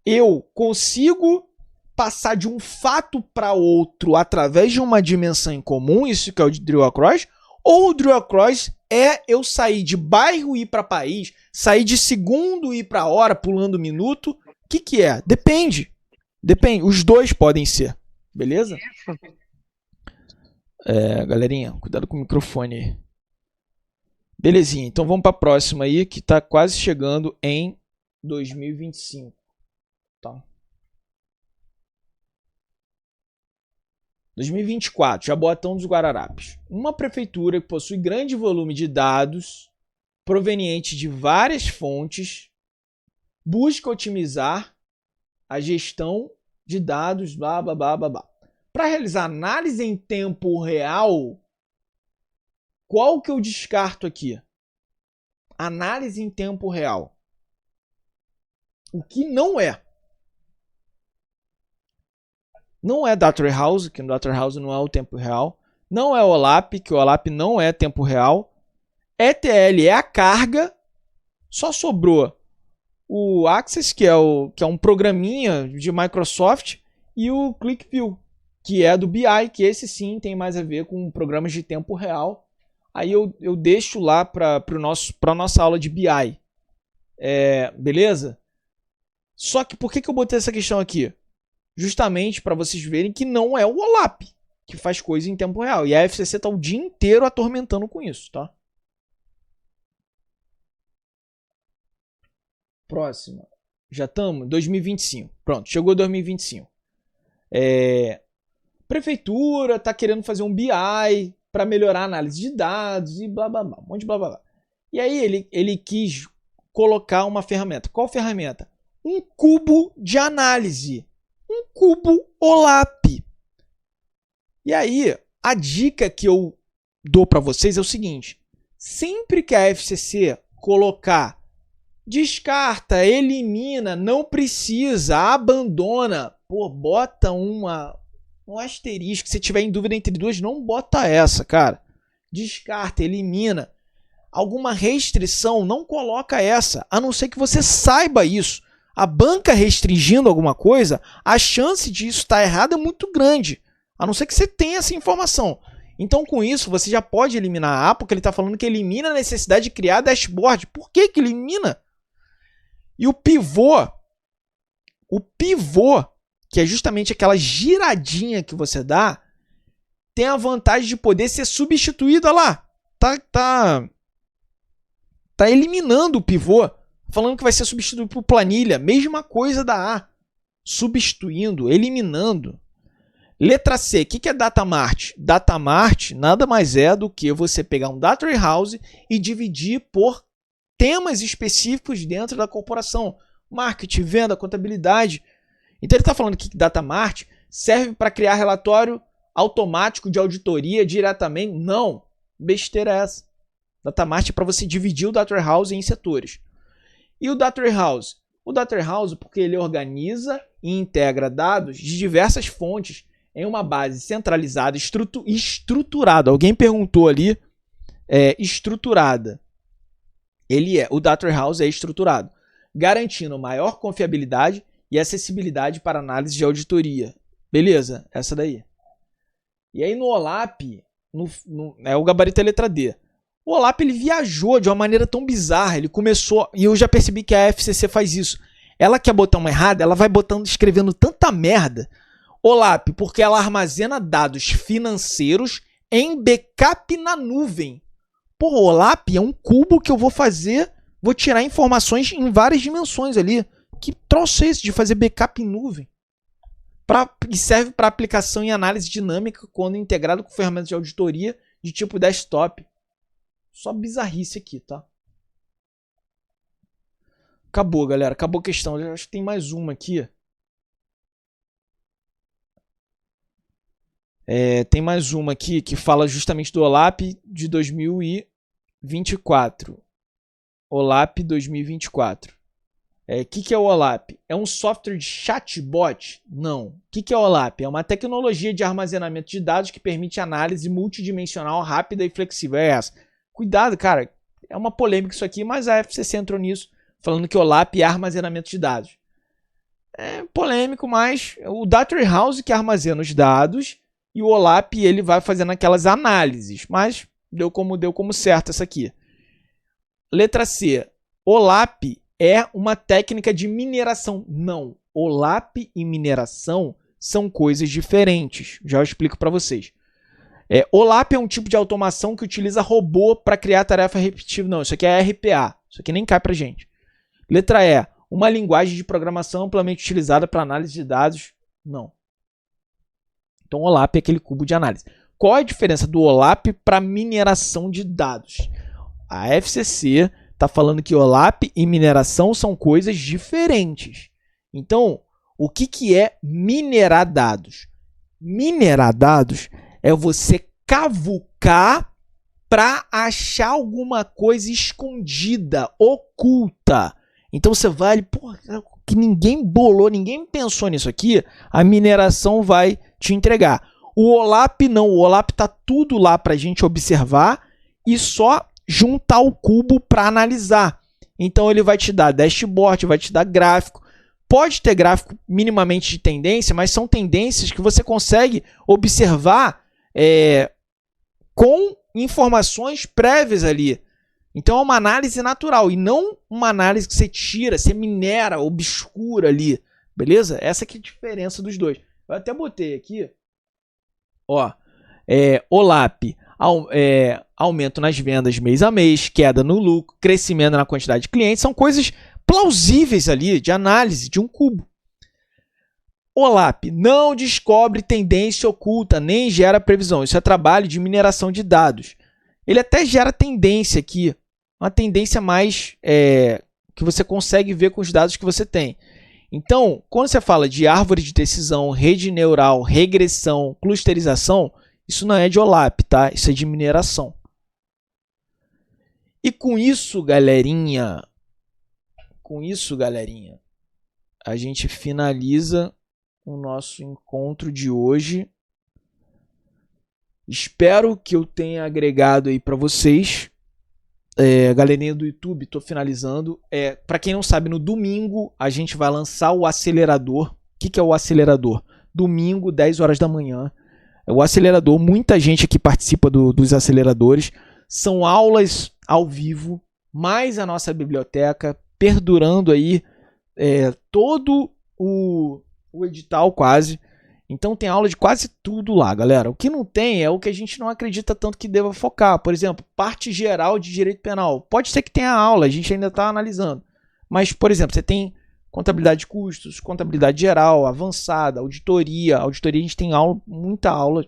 eu consigo passar de um fato para outro através de uma dimensão em comum, isso que é o de Drew Across, ou o Drew Across é eu sair de bairro e ir para país, sair de segundo e ir para hora, pulando minuto? O que é? Depende. Os dois podem ser. Beleza? Galerinha, cuidado com o microfone aí. Belezinha, então vamos para a próxima aí, que está quase chegando em 2025. Tá. 2024, Jaboatão dos Guararapes. Uma prefeitura que possui grande volume de dados provenientes de várias fontes busca otimizar a gestão de dados, blá, blá, blá, blá, blá. Para realizar análise em tempo real, qual que eu descarto aqui? Análise em tempo real. O que não é? Não é Data Warehouse, que no Data Warehouse não é o tempo real. Não é o OLAP, que o OLAP não é tempo real. ETL é a carga. Só sobrou o Access, que é um programinha de Microsoft, e o ClickView, que é do BI, que esse sim tem mais a ver com programas de tempo real. Aí eu deixo lá para a nossa aula de BI. Beleza? Só que por que eu botei essa questão aqui? Justamente para vocês verem que não é o OLAP. que faz coisa em tempo real. E a FCC tá o dia inteiro atormentando com isso, tá? Próxima. Já estamos? 2025. Pronto, chegou 2025. Prefeitura tá querendo fazer um BI para melhorar a análise de dados e blá blá blá. Um monte de blá blá blá. E aí ele quis colocar uma ferramenta. Qual ferramenta? Um cubo de análise. Um cubo OLAP. E aí, a dica que eu dou para vocês é o seguinte. Sempre que a FCC colocar descarta, elimina, não precisa, abandona, pô, bota um asterisco. Se tiver em dúvida entre duas, não bota essa, cara. Descarta, elimina. Alguma restrição, não coloca essa, a não ser que você saiba isso. A banca restringindo alguma coisa, a chance disso estar errado é muito grande, a não ser que você tenha essa informação. Então, com isso, você já pode eliminar a porque ele está falando que elimina a necessidade de criar dashboard. Por que que elimina? E o pivô, que é justamente aquela giradinha que você dá, tem a vantagem de poder ser substituído. Olha lá, tá eliminando o pivô, falando que vai ser substituído por planilha. Mesma coisa da A, substituindo, eliminando. Letra C, o que é Data Mart? Data Mart nada mais é do que você pegar um Data Warehouse e dividir por temas específicos dentro da corporação. Marketing, venda, contabilidade. Então ele está falando que Data Mart serve para criar relatório automático de auditoria diretamente. Não, besteira é essa. Data Mart é para você dividir o Data Warehouse em setores. E o Data Warehouse? O Data Warehouse porque ele organiza e integra dados de diversas fontes em uma base centralizada, estruturada. Alguém perguntou ali, estruturada. O Data Warehouse é estruturado, garantindo maior confiabilidade e acessibilidade para análise de auditoria. Beleza, essa daí. E aí no OLAP, o gabarito é letra D. O OLAP ele viajou de uma maneira tão bizarra, ele começou, e eu já percebi que a FCC faz isso. Ela quer botar uma errada, ela vai escrevendo tanta merda. OLAP, porque ela armazena dados financeiros em backup na nuvem. Pô, o OLAP é um cubo que eu vou tirar informações em várias dimensões ali. Que troço é esse de fazer backup em nuvem? E serve para aplicação em análise dinâmica quando integrado com ferramentas de auditoria de tipo desktop. Só bizarrice aqui, tá? Acabou, galera. Acabou a questão. Eu acho que tem mais uma aqui. Tem mais uma aqui que fala justamente do OLAP de 2024. OLAP 2024. Que é o OLAP? É um software de chatbot? Não. O que é o OLAP? É uma tecnologia de armazenamento de dados que permite análise multidimensional rápida e flexível. É essa. Cuidado, cara. É uma polêmica isso aqui, mas a FCC entrou nisso, falando que o OLAP é armazenamento de dados. É polêmico, mas o Data Warehouse que armazena os dados e o OLAP ele vai fazendo aquelas análises. Mas deu como certo essa aqui. Letra C. OLAP é uma técnica de mineração. Não. OLAP e mineração são coisas diferentes. Já eu explico para vocês. OLAP é um tipo de automação que utiliza robô para criar tarefa repetitiva. Não, isso aqui é RPA. Isso aqui nem cai pra gente. Letra E. Uma linguagem de programação amplamente utilizada para análise de dados. Não. Então, OLAP é aquele cubo de análise. Qual é a diferença do OLAP para mineração de dados? A FCC está falando que OLAP e mineração são coisas diferentes. Então, o que é minerar dados? Minerar dados é você cavucar para achar alguma coisa escondida, oculta. Então você vai, que ninguém bolou, ninguém pensou nisso aqui, a mineração vai te entregar. O OLAP não, o OLAP tá tudo lá para a gente observar e só juntar o cubo para analisar. Então ele vai te dar dashboard, vai te dar gráfico. Pode ter gráfico minimamente de tendência, mas são tendências que você consegue observar com informações prévias ali. Então é uma análise natural e não uma análise que você tira, você minera, obscura ali. Beleza? Essa que é a diferença dos dois. Eu até botei aqui Ó, OLAP, aumento nas vendas mês a mês, queda no lucro, crescimento na quantidade de clientes, são coisas plausíveis ali de análise de um cubo. OLAP não descobre tendência oculta, nem gera previsão. Isso é trabalho de mineração de dados. Ele até gera tendência aqui, uma tendência mais que você consegue ver com os dados que você tem. Então, quando você fala de árvore de decisão, rede neural, regressão, clusterização, isso não é de OLAP, tá? Isso é de mineração. E com isso, galerinha, a gente finaliza o nosso encontro de hoje. Espero que eu tenha agregado aí para vocês. Galerinha do YouTube, estou finalizando. Para quem não sabe, no domingo a gente vai lançar o acelerador. O que é o acelerador? Domingo, 10 horas da manhã. O acelerador, muita gente aqui participa dos aceleradores. São aulas ao vivo, mais a nossa biblioteca, perdurando aí todo o edital quase. Então tem aula de quase tudo lá, galera. O que não tem é o que a gente não acredita tanto que deva focar. Por exemplo, parte geral de direito penal. Pode ser que tenha aula, a gente ainda está analisando. Mas, por exemplo, você tem contabilidade de custos, contabilidade geral, avançada, auditoria. Auditoria a gente tem aula, muita aula.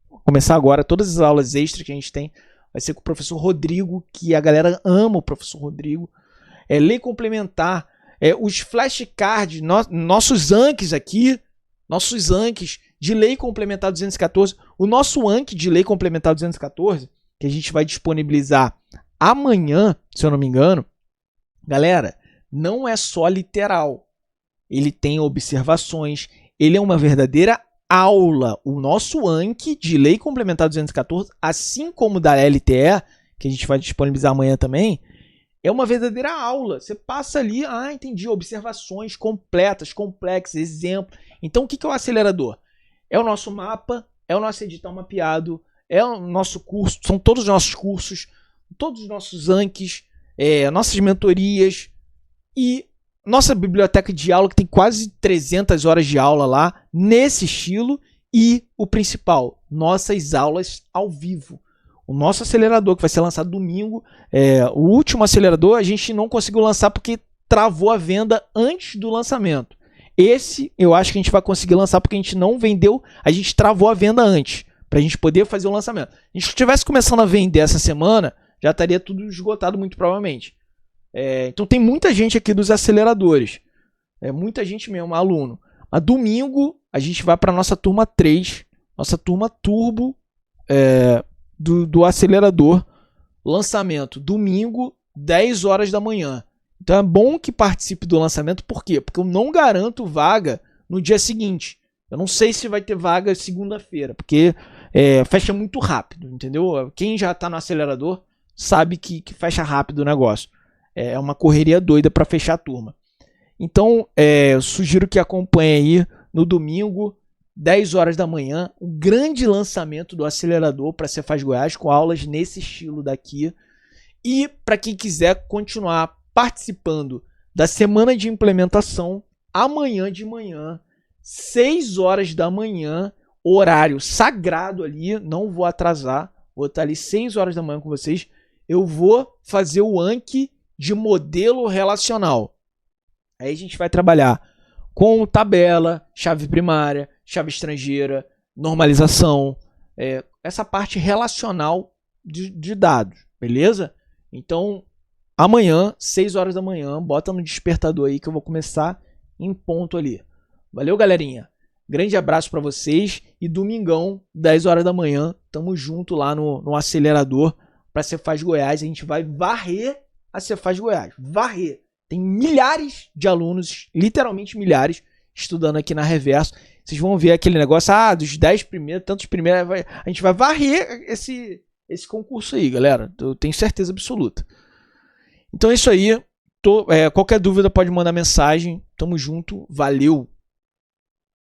Vou começar agora, todas as aulas extras que a gente tem vai ser com o professor Rodrigo, que a galera ama o professor Rodrigo. Lei complementar, os flashcards, nossos anques aqui, nossos anques de lei complementar 214, o nosso anque de lei complementar 214, que a gente vai disponibilizar amanhã, se eu não me engano, galera, não é só literal, ele tem observações, ele é uma verdadeira aula. O nosso anque de lei complementar 214, assim como da LTE, que a gente vai disponibilizar amanhã também, é uma verdadeira aula. Você passa ali, entendi, observações completas, complexas, exemplo. Então, o que é o acelerador? É o nosso mapa, é o nosso edital mapeado, é o nosso curso, são todos os nossos cursos, todos os nossos anques, nossas mentorias e nossa biblioteca de aula, que tem quase 300 horas de aula lá, nesse estilo, e o principal, nossas aulas ao vivo. O nosso acelerador, que vai ser lançado domingo, o último acelerador a gente não conseguiu lançar porque travou a venda antes do lançamento. Esse eu acho que a gente vai conseguir lançar porque a gente não vendeu, a gente travou a venda antes, para a gente poder fazer o lançamento. Se a gente estivesse começando a vender essa semana, já estaria tudo esgotado muito provavelmente. Então tem muita gente aqui dos aceleradores, muita gente mesmo, aluno. Mas domingo a gente vai para a nossa turma 3, nossa turma turbo, do acelerador, lançamento domingo, 10 horas da manhã. Então é bom que participe do lançamento, por quê? Porque eu não garanto vaga no dia seguinte. Eu não sei se vai ter vaga segunda-feira, porque fecha muito rápido, entendeu? Quem já está no acelerador sabe que fecha rápido o negócio. É uma correria doida para fechar a turma. Então, eu sugiro que acompanhe aí no domingo, 10 horas da manhã, um grande lançamento do acelerador para Cefaz Goiás, com aulas nesse estilo daqui. E para quem quiser continuar participando da semana de implementação, amanhã de manhã, 6 horas da manhã, horário sagrado ali, não vou atrasar, vou estar ali 6 horas da manhã com vocês, eu vou fazer o Anki de modelo relacional. Aí a gente vai trabalhar com tabela, chave primária, chave estrangeira, normalização, essa parte relacional de dados, beleza? Então, amanhã, 6 horas da manhã, bota no despertador aí que eu vou começar em ponto ali. Valeu, galerinha? Grande abraço para vocês e domingão, 10 horas da manhã, tamo junto lá no acelerador para Cefaz Goiás. A gente vai varrer a Cefaz Goiás, varrer. Tem milhares de alunos, literalmente milhares, estudando aqui na Reverso. Vocês vão ver aquele negócio, dos 10 primeiros, tantos primeiros, a gente vai varrer esse concurso aí, galera. Eu tenho certeza absoluta. Então é isso aí. Qualquer dúvida pode mandar mensagem. Tamo junto. Valeu!